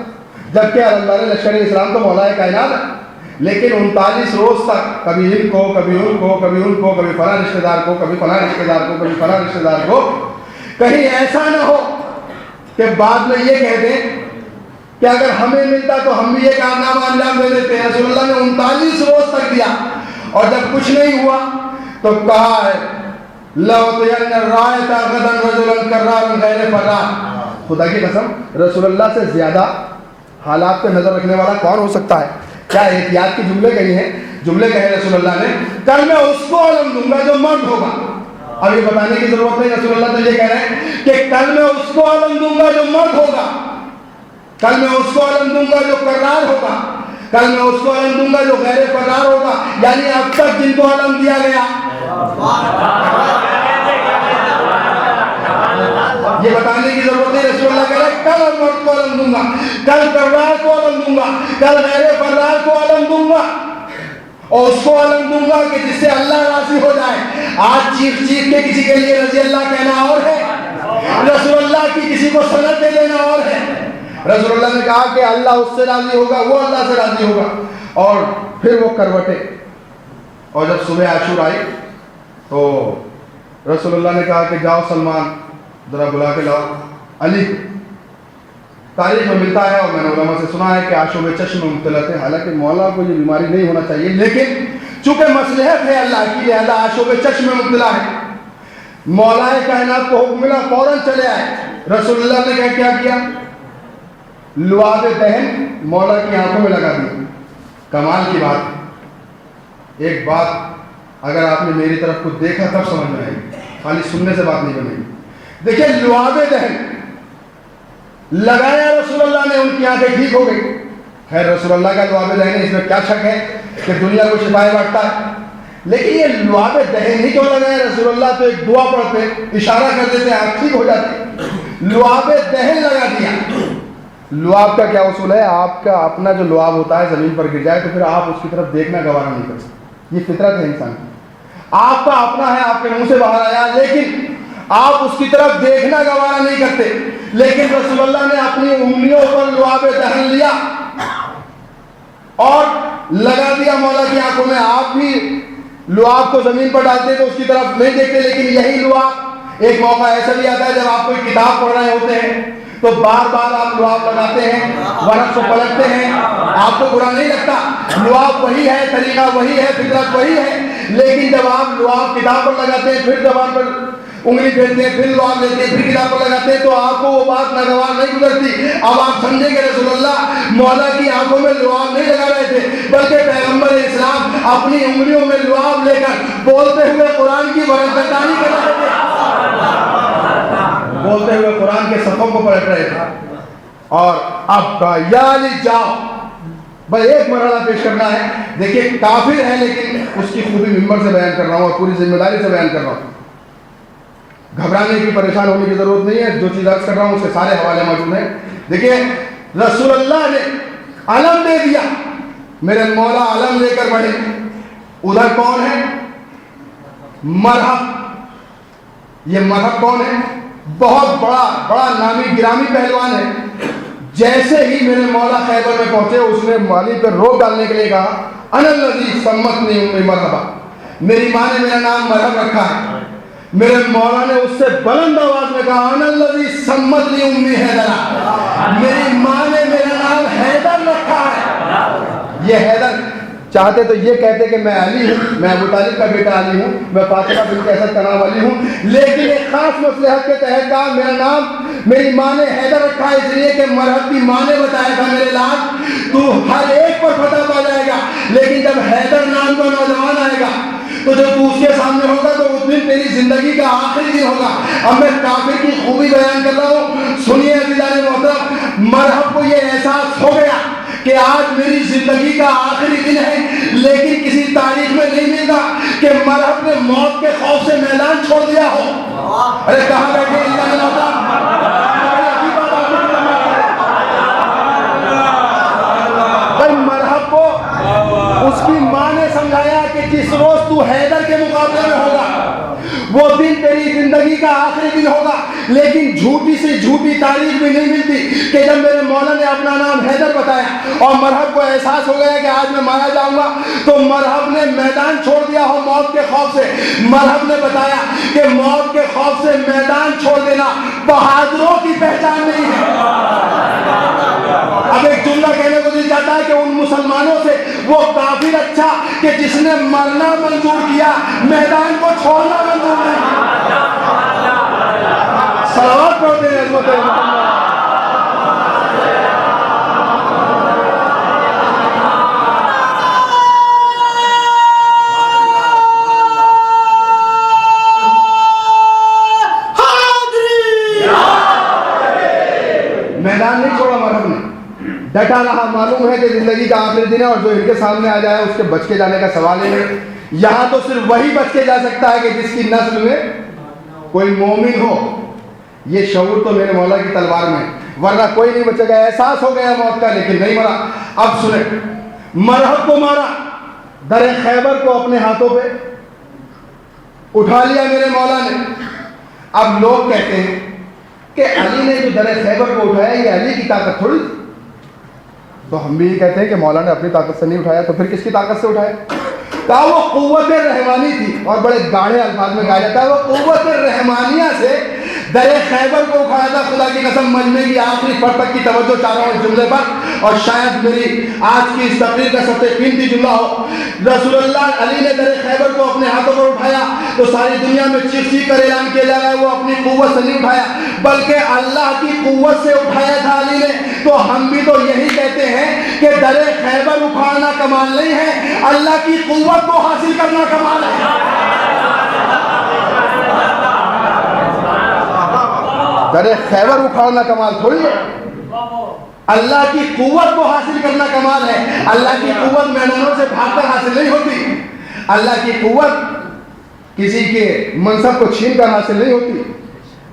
جبکہ اللہ نے لشکر اسلام تو مولا کائنات ہے، لیکن 39 روز تک کبھی ان کو کبھی ان کو کبھی ان کو کبھی فلاں رشتہ دار کو کبھی فلاں رشتہ دار کو کبھی فلاں رشتہ دار کو، کہیں ایسا نہ ہو کہ بعد میں یہ کہہ دیں کہ اگر ہمیں ملتا تو ہم بھی یہ کارنامہ انجام دے دیتے ہیں۔ رسول اللہ نے 39 روز تک دیا، اور جب کچھ نہیں ہوا تو کہا ہے خدا کی قسم رسول اللہ سے زیادہ حالات پہ نظر رکھنے والا کون ہو سکتا ہے؟ کیا احتیاط کی جملے کہی ہیں، جملے کہے رسول اللہ نے، کل میں اس کو علم دوں گا جو مرد ہوگا۔ اب یہ بتانے کی ضرورت نہیں، رسول اللہ تو یہ کہہ رہے ہیں کہ کل میں اس کو علم دوں گا جو مرد ہوگا، کل میں اس کو علم دوں گا جو کرار ہوگا، کل میں اس کو علم دوں گا جو غیر فرار ہوگا۔ یعنی اب تک جن کو علم دیا گیا یہ بتانے کی ضرورت نہیں. رسول اللہ کہہ رہے ہیں کل مرد کو علم دوں گا, کل کرار کو علم دوں گا, کل غیر فرار کو علم دوں گا, اور اس کو علم دوں گا کہ جس سے اللہ راضی ہو جائے. آج چیخ چیخ کے کسی کے لیے رضی اللہ کہنا اور ہے, رسول اللہ کی کسی کو سند دے دینا اور ہے. رسول اللہ نے کہا کہ اللہ اس سے راضی ہوگا, وہ اللہ سے راضی ہوگا. اور پھر وہ کروٹے, اور جب صبح عاشور آئی تو رسول اللہ نے کہا کہ جاؤ سلمان ذرا بلا کے لاؤ علی کو. تاریخ میں ملتا ہے اور میں نے علماء سے سنا ہے کہ آشوب چشم میں مبتلا تھے. حالانکہ مولا کو یہ بیماری نہیں ہونا چاہیے, لیکن چونکہ مصلحت ہے اللہ کی لہذا آشوب چشم میں مبتلا ہے. مولا کائنات کو حکم ملا, فوراً چلے آئے. رسول اللہ نے کیا کیا, لعاب دہن مولا کی آنکھوں میں لگا دی. کمال کی بات, ایک بات اگر آپ نے میری طرف کچھ دیکھا تب سمجھ میں آئے گی, خالی سننے سے بات نہیں بنے گی. دیکھیں لعاب دہن لگایا رسول اللہ نے, ان کی آنکھیں ٹھیک ہو گئی. خیر رسول اللہ کا لعاب دہن ہے, اس میں کیا شک ہے کہ دنیا کو شفائیں بانٹتا ہے. لیکن یہ لعاب دہن ہی کیوں لگایا رسول اللہ؟ تو ایک دعا پڑھتے, اشارہ کر دیتے, آنکھ ٹھیک ہو جاتی. لعاب دہن لگا دیا. لعاب کا کیا اصول ہے, آپ کا اپنا جو لعاب ہوتا ہے زمین پر گر جائے تو پھر آپ اس کی طرف دیکھنا گوارا نہیں کر سکتے. یہ فطرت ہے انسان کی. آپ کا اپنا ہے, آپ کے منہ سے باہر آیا, لیکن آپ اس کی طرف دیکھنا گوارا نہیں کرتے. لیکن رسول اللہ نے اپنی انگلیوں پر لعاب دہن لیا اور لگا دیا مولا کی آنکھوں میں. آپ بھی لعاب کو زمین پر ڈالتے تو اس کی طرف نہیں دیکھتے, لیکن یہی لعاب ایک موقع ایسا بھی آتا ہے جب آپ کوئی کتاب پڑھ رہے ہوتے ہیں تو بار بار آپ لعاب لگاتے ہیں, ورق کو پلٹتے ہیں, آپ کو برا نہیں لگتا. لعاب وہی ہے, طریقہ وہی ہے, فطرت وہی ہے. لیکن جب آپ لعاب کتاب پر لگاتے ہیں, پھر زبان پر انگلی پھیرتے ہیں, پھر لعاب لیتے ہیں, پھر کتاب پر لگاتے ہیں, تو آپ کو وہ بات ناگوار نہیں گزرتی. اب آپ سمجھیں کہ رسول اللہ مولا کی آنکھوں میں لعاب نہیں لگا رہے تھے, بلکہ پیغمبر اسلام اپنی انگلیوں میں لعاب لے کر بولتے ہوئے قرآن کی برکتانی کر رہے تھے, بولتے ہوئے قرآن کے صفوں کو پلٹ رہے تھے. اور اب کا یا علی جاؤ, بس ایک مرحلہ پیش کرنا ہے. دیکھیے کافر ہے لیکن اس کی خوبی منبر سے بیان کر رہا ہوں اور پوری ذمہ داری سے بیان کر رہا ہوں. گھبرانے کی, پریشان ہونے کی ضرورت نہیں ہے. جو چیز عرض کر رہا ہوں اس کے سارے حوالے موجود ہیں. دیکھیے رسول اللہ نے علم دے دیا, میرے مولا علم لے کر بڑھے. ادھر کون ہے؟ مرحب. یہ مرحب کون ہے؟ بہت بڑا نامی گرامی پہلوان ہے. جیسے ہی میرے مولا خیبر میں پہنچے اس نے مالی پر روک ڈالنے کے لیے کہا انا الذی سمتنی امی مرحبا, میری ماں نے میرا نام مرحب رکھا ہے. میرے مولا نے اس سے بلند آواز میں کہا انا الذی سمتنی امی حیدرا, میری ماں نے میرا نام حیدر رکھا ہے. یہ حیدر چاہتے تو یہ کہتے کہ میں علی ہوں, میں ابو طالب کا بیٹا علی ہوں, میں فاطمہ بنت اسد کا نام علی ہوں, لیکن ایک خاص مصلحت کے تحت کہا میرا نام میری ماں نے حیدر رکھا ہے, اس لیے کہ مرحب کی ماں نے بتایا تھا میرے لاڈ تو ہر ایک پر فتح پا جائے گا, لیکن جب حیدر نام کا نوجوان آئے گا تو جب تو اس کے سامنے ہوگا تو اس دن تیری زندگی کا آخری دن ہوگا. اب میں کافر کی خوبی بیان کر رہا ہوں, سنیے عزیزان محترم. مرحب کو یہ احساس ہو گیا کہ آج میری زندگی کا آخری دن ہے, لیکن کسی تاریخ میں نہیں ملتا کہ مرحب نے موت کے خوف سے میدان چھوڑ دیا ہو. ارے کہاں بیٹھے بھائی, مرحب کو اس کی ماں نے سمجھایا کہ جس روز تو حیدر کے مقابلے میں ہوگا وہ دن تیری زندگی کا آخری دن ہوگا. لیکن جھوٹی سے جھوٹی تاریخ بھی نہیں ملتی کہ جب میرے مولا نے اپنا نام حیدر بتایا اور مرحب کو احساس ہو گیا کہ آج میں مارا جاؤں گا, تو مرحب نے میدان چھوڑ دیا ہو موت کے خوف سے. مرحب نے بتایا کہ موت کے خوف سے میدان چھوڑ دینا بہادروں کی پہچان نہیں ہے. اب ایک جملہ کہنے کو دل چاہتا ہے کہ ان مسلمانوں سے وہ کافر اچھا کہ جس نے مرنا منظور کیا, میدان کو چھوڑنا منظور نہیں. صلوات پڑھتے ہیں عظمت محمد. میدان نہیں چھوڑا مرحب نے, ڈٹا رہا. معلوم ہے کہ زندگی کا آخری دن ہے اور جو ان کے سامنے آ جائے اس کے بچ کے جانے کا سوال ہی نہیں. یہاں تو صرف وہی بچ کے جا سکتا ہے کہ جس کی نسل میں کوئی مومن ہو. یہ شعور تو میرے مولا کی تلوار میں، ورنہ کوئی نہیں بچے گا۔ احساس ہو گیا موت کا لیکن نہیں مرا۔ اب سنیں، مرہب کو مارا، در خیبر کو اپنے ہاتھوں پہ اٹھا لیا میرے مولا نے۔ اب لوگ کہتے ہیں کہ علی نے جو در خیبر کو اٹھایا یہ علی کی طاقت تھوڑی تھی، تو ہم بھی یہ کہتے ہیں کہ مولا نے اپنی طاقت سے نہیں اٹھایا، تو پھر کس کی طاقت سے اٹھایا؟ کہا وہ قوت رحمانی تھی، اور بڑے گاڑھے الفاظ میں کہا جاتا ہے وہ قوت رحمانیہ سے در خیبر کو اٹھایا تھا۔ خدا کی قسم مجمع کی آخری فرد تک کی توجہ چاہ رہا ہوں اس جملے پر، اور شاید میری آج کی اس تقریر کا سب سے قیمتی جملہ ہو۔ رسول اللہ علی نے در خیبر کو اپنے ہاتھوں پر اٹھایا تو ساری دنیا میں چیخ چیخ کر اعلان کیا جا رہا ہے وہ اپنی قوت سے نہیں اٹھایا بلکہ اللہ کی قوت سے اٹھایا تھا علی نے۔ تو ہم بھی تو یہی کہتے ہیں کہ در خیبر اکھاڑنا کمال نہیں ہے، اللہ کی قوت کو حاصل کرنا کمال ہے۔ در خیبر اکھاڑنا کمال تھوڑی ہے، اللہ کی قوت کو حاصل کرنا کمال ہے۔ اللہ کی قوت میدانوں سے بھاگ کر حاصل نہیں ہوتی، اللہ کی قوت کسی کے منصب کو چھین کر حاصل نہیں ہوتی،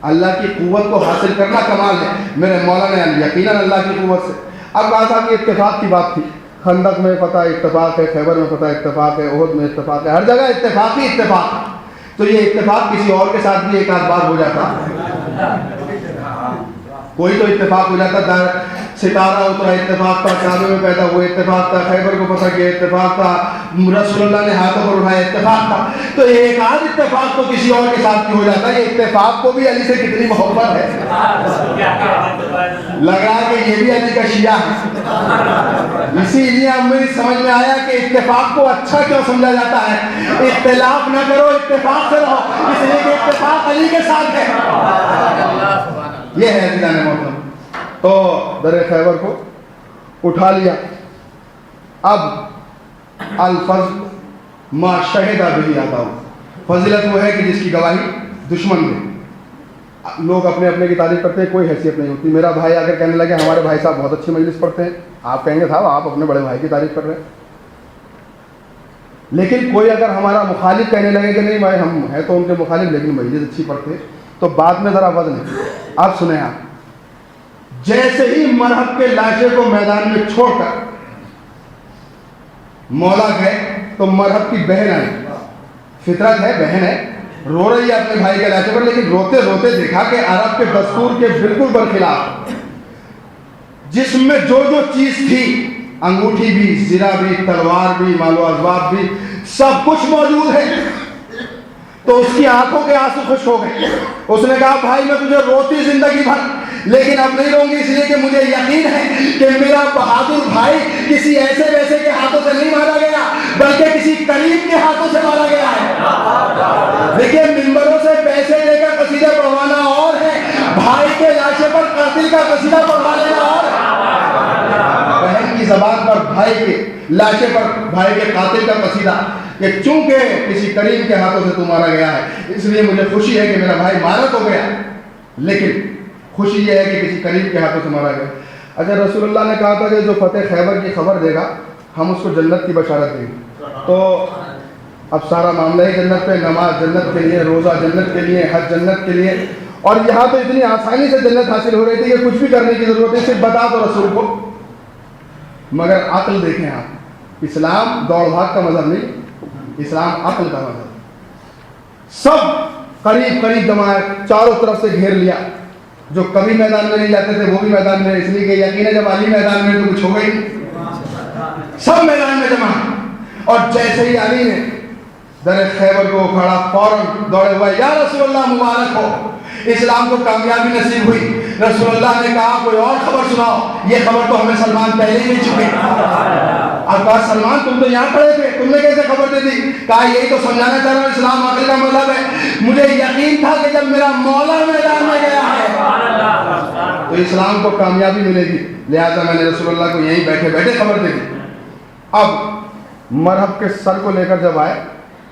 اللہ کی قوت کو حاصل کرنا کمال ہے۔ میرے مولا نے یقیناً اللہ کی قوت سے۔ اب کہا تھا کہ اتفاق کی بات تھی، خندق میں فتح اتفاق ہے، خیبر میں فتح اتفاق ہے، احد میں اتفاق ہے، ہر جگہ اتفاق ہی اتفاق۔ تو یہ اتفاق کسی اور کے ساتھ بھی ایک آدھ بار ہو جاتا، کوئی تو اتفاق ہو جاتا۔ ستارہ اترا اتفاق تھا، کعبے میں پیدا ہوئے اتفاق تھا، خیبر کو فتح کیا اتفاق تھا، رسول اللہ نے ہاتھوں پر اٹھایا اتفاق تھا۔ تو ایک آدھ اتفاق تو کسی اور کے ساتھ بھی ہو جاتا ہے۔ یہ اتفاق کو بھی علی سے کتنی محبت ہے، لگ رہا ہے کہ یہ بھی علی کا شیعہ ہے۔ اسی لیے ہمیں سمجھ میں آیا کہ اتفاق کو اچھا کیوں سمجھا جاتا ہے۔ اختلاف نہ کرو، اتفاق سے رہو، اس لیے کہ اتفاق علی کے ساتھ ہے۔ یہ ہے عزیزان محترم۔ تو در خیبر کو اٹھا لیا۔ اب الفضل ما شہد به اعداؤ، فضیلت وہ ہے کہ جس کی گواہی دشمن دے۔ لوگ اپنے اپنے کی تعریف کرتے ہیں، کوئی حیثیت نہیں ہوتی۔ میرا بھائی اگر کہنے لگے ہمارے بھائی صاحب بہت اچھی مجلس پڑھتے ہیں، آپ کہیں گے صاحب آپ اپنے بڑے بھائی کی تعریف کر رہے ہیں۔ لیکن کوئی اگر ہمارا مخالف کہنے لگے کہ نہیں بھائی ہم ہیں تو ان کے مخالف لیکن مجلس اچھی پڑھتے ہیں، تو بعد میں ذرا وزن ہے۔ اب سنیں آپ، جیسے ہی مرہب کے لاشے کو میدان میں چھوڑ کر مولا گئے تو مرہب کی بہن آئی، فطرت ہے بہن ہے، رو رہی ہے اپنے بھائی کے لاشے پر، لیکن روتے روتے دیکھا کہ عرب کے دستور کے بالکل برخلاف جسم میں جو جو چیز تھی، انگوٹھی بھی، زرہ بھی، تلوار بھی، مال و اسباب بھی، سب کچھ موجود ہے۔ تو اس کی آنکھوں کے آنسو خشک ہو گئے۔ اس نے کہا بھائی میں تجھے روتی زندگی بھر، لیکن اب نہیں رہوں گی، اس لیے کہ مجھے یقین ہے کہ میرا بہادر بھائی کسی ایسے ویسے کے ہاتھوں سے نہیں مارا گیا بلکہ کسی قریب کے ہاتھوں سے مارا گیا ہے۔ دیکھیے منبروں سے پیسے لے کر قصیدے پڑھوانا اور ہے، بھائی کے لاشے پر قاتل کا قصیدہ پڑھوا لینا اور ہے۔ بہن کی زبان پر بھائی کے لاشے پر بھائی کے قاتل کا قصیدہ، کہ چونکہ کسی قریب کے ہاتھوں سے تو مارا گیا ہے اس لیے مجھے خوشی ہے کہ میرا بھائی مارا تو گیا لیکن خوشی یہ ہے کہ کسی قریب کے ہاتھوں سے مارا گیا۔ اچھا رسول اللہ نے کہا تھا کہ جو فتح خیبر کی خبر دے گا ہم اس کو جنت کی بشارت دیں گے۔ تو اب سارا معاملہ ہی جنت پہ، نماز جنت کے لیے، روزہ جنت کے لیے، حج جنت کے لیے، اور یہاں تو اتنی آسانی سے جنت حاصل ہو رہی تھی کہ کچھ بھی کرنے کی ضرورت نہیں، صرف بتا دو رسول کو۔ مگر عقل دیکھیں آپ، اسلام دوڑ بھاگ کا مذہب نہیں، اسلام عقل کا مذہب۔ سب قریب قریب جماعت چاروں طرف سے گھیر لیا، جو کبھی میدان میں نہیں جاتے تھے وہ بھی میدان میں، اس لیے کہ یقین ہے جب علی میدان میں تو کچھ ہوگا ہی نہیں، سب میدان میں جمع۔ اور جیسے ہی علی نے در خیبر کو کھڑا فوراً دوڑے ہوا یا رسول اللہ مبارک ہو، اسلام کو کامیابی نصیب ہوئی۔ رسول اللہ نے کہا کوئی اور خبر سناؤ، یہ خبر تو ہمیں سلمان پہلے ہی مل چکے۔ اب کہا سلمان تم تو یہاں کھڑے تھے، تم نے کیسے خبر دے دی؟ کہا یہی تو سمجھانا چاہ رہا ہوں، اسلام عقل کا مذہب ہے، مجھے یقین تھا کہ جب میرا مولا میدان میں گیا ہے تو اسلام کو کامیابی ملے گی، لہٰذا میں نے رسول اللہ کو یہیں بیٹھے بیٹھے خبر دے دی۔ اب مرہب کے سر کو لے کر جب آئے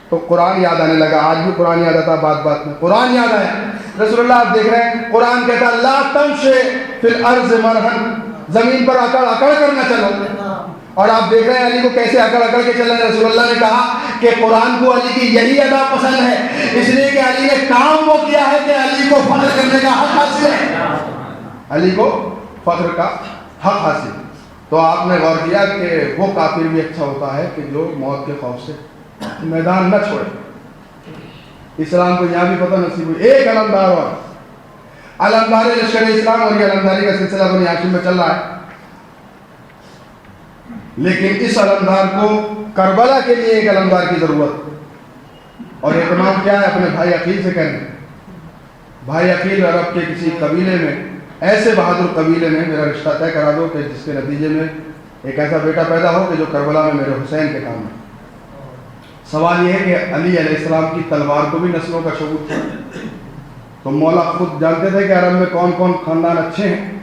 تو قرآن یاد آنے لگا، آج بھی قرآن یاد آتا، بات بات میں قرآن یاد آیا۔ رسول اللہ آپ دیکھ رہے ہیں قرآن کہتا ہے لا تمشِ فی الارض مرحا، زمین پر اکڑ اکڑ کر نہ چلو، اور آپ دیکھ رہے ہیں علی کو کیسے اکڑ اکڑ کے چل رہے ہیں. رسول اللہ نے کہا کہ قرآن کو علی کی یہی ادا پسند ہے، اس لیے کہ علی نے کام وہ کیا ہے کہ علی کو فخر کرنے کا حق حاصل ہے، علی کو فخر کا حق حاصل. تو آپ نے غور کیا کہ وہ کافر بھی اچھا ہوتا ہے کہ جو موت کے خوف سے میدان نہ چھوڑے. اسلام کو یہاں بھی پتہ نصیب ہوئی. ایک علمدار اور علمدار لشکر اسلام، اور یہ علمداری کا سلسلہ بنی ہاشم میں چل رہا ہے، لیکن اس علمدار کو کربلا کے لیے ایک علمدار کی ضرورت. اور اہتمام کیا ہے؟ اپنے بھائی عقیل سے کہنے. بھائی عقیل عرب کے کسی قبیلے میں، ایسے بہادر قبیلے میں میرا رشتہ طے کرا دو کہ جس کے نتیجے میں ایک ایسا بیٹا پیدا ہو کہ جو کربلا میں میرے حسین کے کام ہے. سوال یہ ہے کہ علی علیہ السلام کی تلوار کو بھی نسلوں کا شعور تھا. تو مولا خود جانتے تھے کہ عرب میں کون کون خاندان اچھے ہیں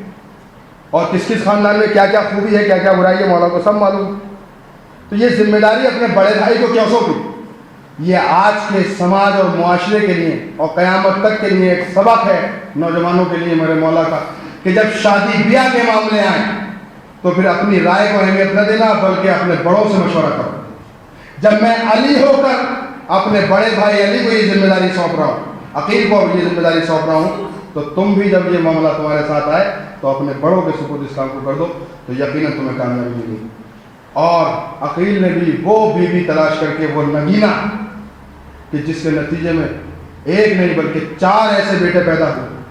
اور کس کس خاندان میں کیا کیا خوبی ہے، کیا کیا برائی ہے، مولا کو سب معلوم. تو یہ ذمہ داری اپنے بڑے بھائی کو کیوں سونپی؟ یہ آج کے سماج اور معاشرے کے لیے اور قیامت تک کے لیے ایک سبق ہے نوجوانوں کے لیے میرے مولا کا، کہ جب شادی بیاہ کے معاملے آئیں تو پھر اپنی رائے کو اہمیت نہ دینا بلکہ اپنے بڑوں سے مشورہ کرو. جب میں علی ہو کر اپنے بڑے بھائی علی کو یہ ذمہ داری سونپ رہا ہوں، عقیل کو یہ ذمہ داری سونپ رہا ہوں، تو تم بھی جب یہ معاملہ تمہارے ساتھ آئے تو اپنے بڑوں کے سپرد اس کام کو کر دو، تو یقیناً تمہیں کامیابی ملے گی. اور عقیل نے بھی وہ بیوی تلاش کر کے، وہ نگینہ کہ جس کے نتیجے میں ایک نہیں بلکہ 4 ایسے بیٹے پیدا ہوئے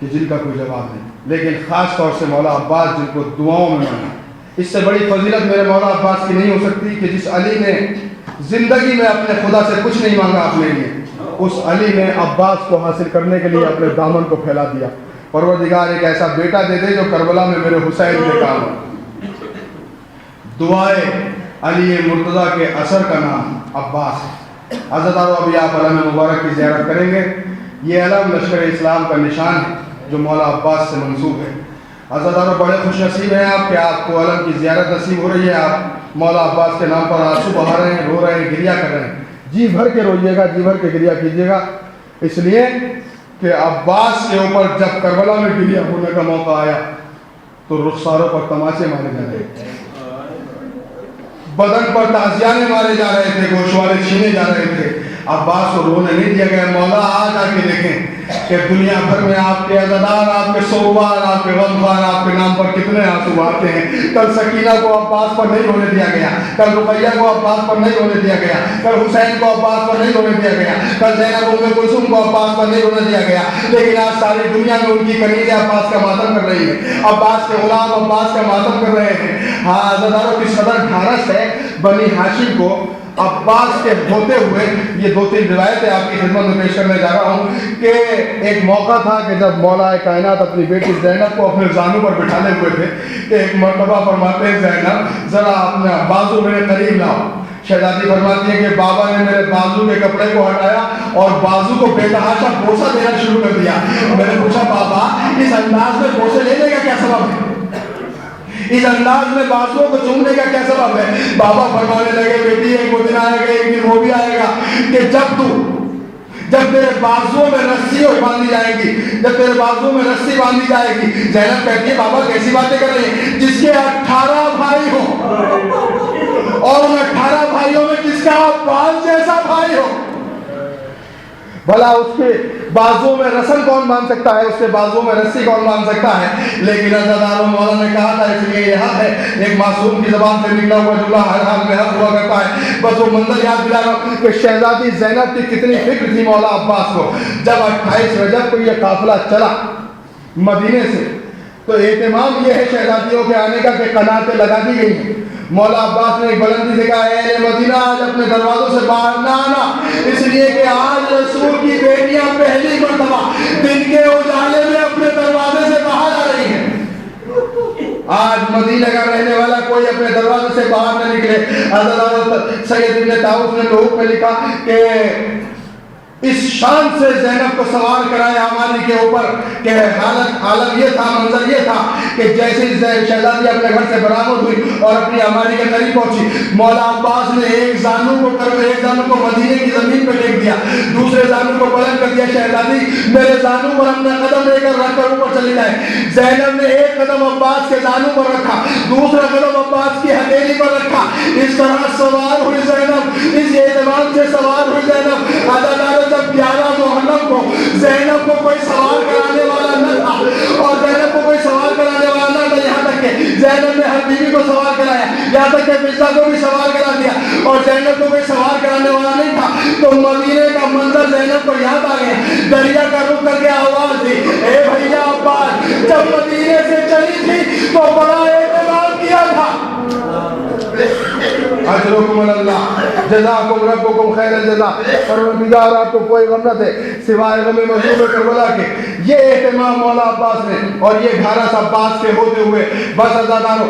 کہ جن کا کوئی جواب نہیں. لیکن خاص طور سے مولا عباس جن کو دعاؤں میں مانا. اس سے بڑی فضیلت میرے مولا عباس کی نہیں ہو سکتی کہ جس علی نے زندگی میں اپنے خدا سے کچھ نہیں مانگا اپنے لیے، اس علی نے عباس کو حاصل کرنے کے لیے اپنے دامن کو پھیلا دیا. پروردگار ایک ایسا بیٹا دے دے جو کربلا میں میرے حسین کے کام ہو. دعائے علی مرتضیٰ کے اثر کا نام عباس ہے. عزادارو ابھی آپ علم مبارک کی زیارت کریں گے. یہ علم لشکر اسلام کا نشان ہے جو مولا عباس سے منسوب ہے. عزادارو بڑے خوش نصیب ہیں آپ کہ آپ کو علم کی زیارت نصیب ہو رہی ہے. آپ مولا عباس کے نام پر آنسو بہا رہے ہیں، رو رہے ہیں، گریہ کر رہے ہیں. جی بھر کے روئیے گا، جی بھر کے گریہ کیجیے گا، اس لیے کہ عباس کے اوپر جب کربلا میں گریہ ہونے کا موقع آیا تو رخساروں پر تماچے مارے جا رہے تھے، بدن پر تعزیانے مارے جا رہے تھے، گوشوارے چھینے جا رہے تھے. عباس کو رونے نہیں دیا گیا. مولا آج آ کے دیکھیں کہ دنیا بھر میں آپ کے عزادار، آپ کے سوگوار، آپ کے غمخوار آپ کے نام پر کتنے آنسو بہاتے ہیں. کل سکینہ کو عباس پر نہیں رونے دیا گیا، کل رقیہ کو عباس پر نہیں رونے دیا گیا، کل حسین کو عباس پر نہیں رونے دیا گیا، کل زینب ام کلثوم کو عباس پر نہیں رونے دیا گیا. لیکن آج ساری دنیا میں ان کی کنیزیں عباس کا ماتم کر رہی ہیں، عباس کے غلام عباس کا ماتم کر رہے ہیں. ہاں عزاداروں کی صدر ڈھارس ہے بنی ہاشم کو عباس کے ہوتے ہوئے. یہ 2-3 روایتیں آپ کی خدمت میں پیش کرنے جا رہا ہوں کہ ایک موقع تھا کہ جب مولا کائنات اپنی بیٹی زینب کو اپنے زانو پر بٹھانے ہوئے تھے کہ ایک مرتبہ فرماتے ہیں زینب ذرا اپنا بازو میرے قریب لاؤ. شہزادی فرماتی ہے کہ بابا نے میرے بازو کے کپڑے کو ہٹایا اور بازو کو بے تحاشا بوسہ دینا شروع کر دیا. میں نے پوچھا بابا اس انداز میں بوسے لینے کا کیا سبب ہے، اس انداز میں بازوؤں کو چومنے کا کیا سبب ہے؟ بابا فرمانے لگے بیٹی ایک دن آئے گا، ایک دن وہ بھی آئے گا کہ جب تیرے بازوؤں میں رسی باندھی جائے گی، جب تیرے بازوؤں میں رسی باندھی جائے گی. زینب کہتی ہے بابا کیسی باتیں کر رہے ہیں، جس کے 18 بھائی ہوں اور ان 18 بھائیوں میں جس کا عباس جیسا بھائی ہو، بھلا اس کے بازو میں رسن کون باندھ سکتا ہے، اس کے بازو میں رسی کون باندھ سکتا ہے. لیکن عزاداروں مولا نے کہا تھا اس لیے یہ حق ہے. ایک معصوم کی زبان سے نکلا ہوا جملہ ہر حال میں حق ہوا کرتا ہے. بس وہ منظر یاد دلا رہا ہوں کہ شہزادی زینب کی کتنی فکر تھی مولا عباس کو. جب 28 رجب کو یہ قافلہ چلا مدینے سے تو اہتمام یہ ہے شہزادیوں کے آنے کا کہ قناتیں لگا دی گئی ہیں. مولا عباس نے ایک بلندی سے کہا اے مدینہ آج اپنے دروازوں سے باہر نہ آنا، اس لیے کہ آج رسول کی بیٹیاں پہلی مرتبہ دن کے اجالے میں اپنے دروازے سے باہر آ رہی ہیں. آج مدینہ کا رہنے والا کوئی اپنے دروازے سے باہر نہ نکلے. حضرت سید ابن طاؤس نے لوح میں لکھا کہ اس شان سے زینب کو سوار کرایا ہماری کے اوپر کہ حالت یہ تھا، منظر یہ تھا کہ جیسے شہزادی اپنے گھر سے برآمد ہوئی اور اپنی ہماری کے قریب پہنچی، مولا عباس نے ایک زانو کو مدینے کی زمین پہ ٹیک دیا، دوسرے زانو کو بلند کر دیا، شہزادی میرے زانو پر اپنا قدم لے کر رکھ کر اوپر چلی جائے۔ زینب نے ایک قدم عباس کے زانو پر رکھا، دوسرا قدم عباس کی ہتھیلی پر رکھا، اس طرح سوار ہوئی زینب، اس اعتماد سے سوار ہوئی زینب۔ عدالت جب 11 محرم کو زینب کو کوئی سوار کرانے والا نہ تھا، اور زینب کو کوئی سوار کرانے والا نہ تھا، یہاں تک کہ زینب نے ہر بیوی کو سوار کرایا، یہاں تک کہ مرزا کو بھی سوار کرا دیا، اور زینب کو کوئی سوار کرانے والا نہیں تھا، تو مدینے کا منظر زینب کو یاد آ گیا، دریا کا رخ کر کے آواز دی، اے بھیا عباس، جب مدینے سے چلی تھی تو بڑا اعتماد کیا تھا۔ اجرکم اللہ، جزاکم ربکم خیر الجزا۔ پروردگار آپ کو کوئی غم نہ دے سوائے غم مظلوم کربلا کے۔ یہ اہتمام مولا عباس نے، اور یہ گھارس عباس کے ہوتے ہوئے بس عزادارو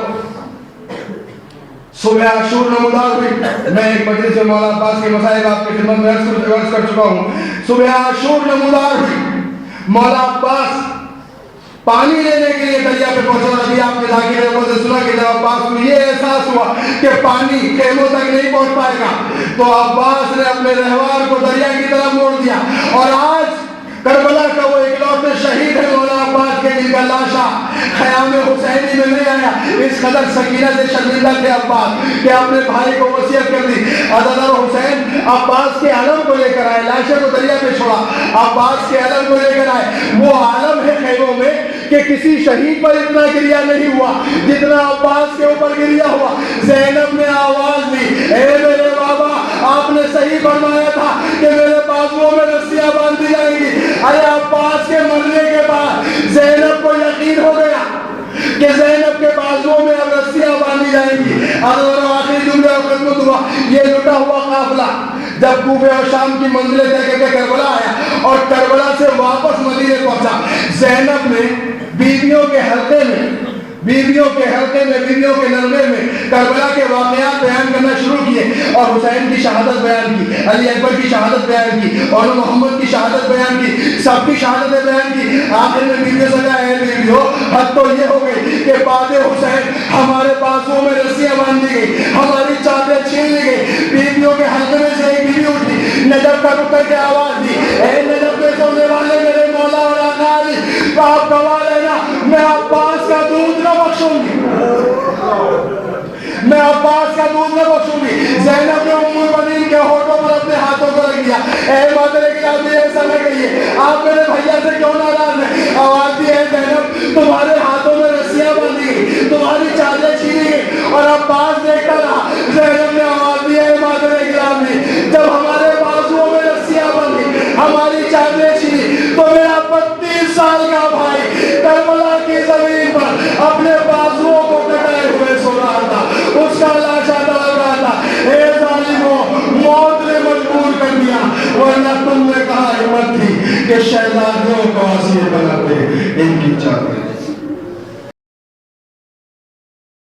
صبح عاشور نمودار ہوئی۔ میں ایک مجلس میں مولا عباس کے مصائب آپ کی خدمت میں عرض کر چکا ہوں۔ صبح عاشور نمودار ہوئی، مولا عباس پانی لینے کے لیے دریا پہ پہنچا، اور ابھی آپ نے ذاکر کو سے سنا کہ جب عباس کو یہ احساس ہوا کہ پانی خیموں تک نہیں پہنچ پائے گا، تو عباس نے اپنے رہوار کو دریا کی طرف موڑ دیا، اور آج کربلا کا وہ اکلوتے شہید ہے مولا عباس کے جن کا لاشا خیام حسینی میں نہیں آیا۔ اس قدر سکینہ سے شرمندہ تھے عباس کہ اپنے بھائی کو وصیت کر دی، عزادار حسین عباس کے علم کو لے کر آئے، لاشے کو دریا پہ چھوڑا، عباس کے علم کو لے کر آئے۔ وہ عالم ہے خیموں میں کہ کسی شہید پر اتنا گریا نہیں ہوا جتنا عباس کے اوپر گریا ہوا۔ زینب نے آواز دی، اے میرے بابا، آپ نے صحیح فرمایا تھا کہ میرے بازوؤں میں رسیاں باندھی جائیں گی۔ ارے عباس کے مرنے کے بعد زینب کو یقین ہو گیا کہ زینب کے بازوؤں میں اب رسیاں باندھی جائیں گی۔ اور آخری جملے اور خدمت ہوا، یہ لٹا ہوا قافلہ جب کوفے اور شام کی منزلیں طے کر کے کربلا آیا اور کربلا سے واپس مدینے پہنچا، زینب نے بیویوں کے حلقے میں بیویوں کے نغمے میں کربلا کے واقعات بیان کرنا شروع کیے، اور حسین کی شہادت بیان کی، علی اکبر کی شہادت بیان کی، اور محمد کی شہادت بیان کی، سب کی شہادتیں بیان کی۔ آخر میں بیویوں سے کہا، اے بیویوں، حد تو یہ ہو گئی کہ بعد حسین ہمارے بازوؤں میں رسیاں باندھی گئی، ہماری چادریں چھین لی گئی۔ بیویوں کے حلقے میں سے ایک بیوی اٹھی، نجف کا رخ کر کے آواز دی، اے نجف کے سونے والے میرے مولا اور آقا علی، آپ گواہ لینا، میں عباس کا دودھ نہ بخشوں گی، میں عباس کا دودھ نہ بخشوں گی۔ زینب نے ام المؤمنین کے ہونٹوں پر اپنے ہاتھوں کو رکھ دیا، اے مادر گرامی، ایسا نہ کہیے، آپ میرے بھیا سے کیوں ناراض ہیں؟ آواز دی، اے زینب، تمہارے ہاتھوں میں رسیاں باندھی گئی، تمہاری چادریں چھینی گئی، اور عباس دیکھتا رہا۔ زینب نے آواز دی، اے مادر گرامی، جب ہمارے بازوؤں میں رسیاں باندھی، ہماری چادریں چھینی، تو میرا 32 سال کا بھائی کربلا کی زمین پر اپنے بازوؤں کو کٹائے ہوئے سو رہا تھا، اس کا لاشا دبا رہا تھا۔ اے ظالموں، موت نے مجبور کر دیا، ورنہ تم نے کہا ہمت تھی کہ شہزادیوں کو اسیر بناتے ان کی چادریں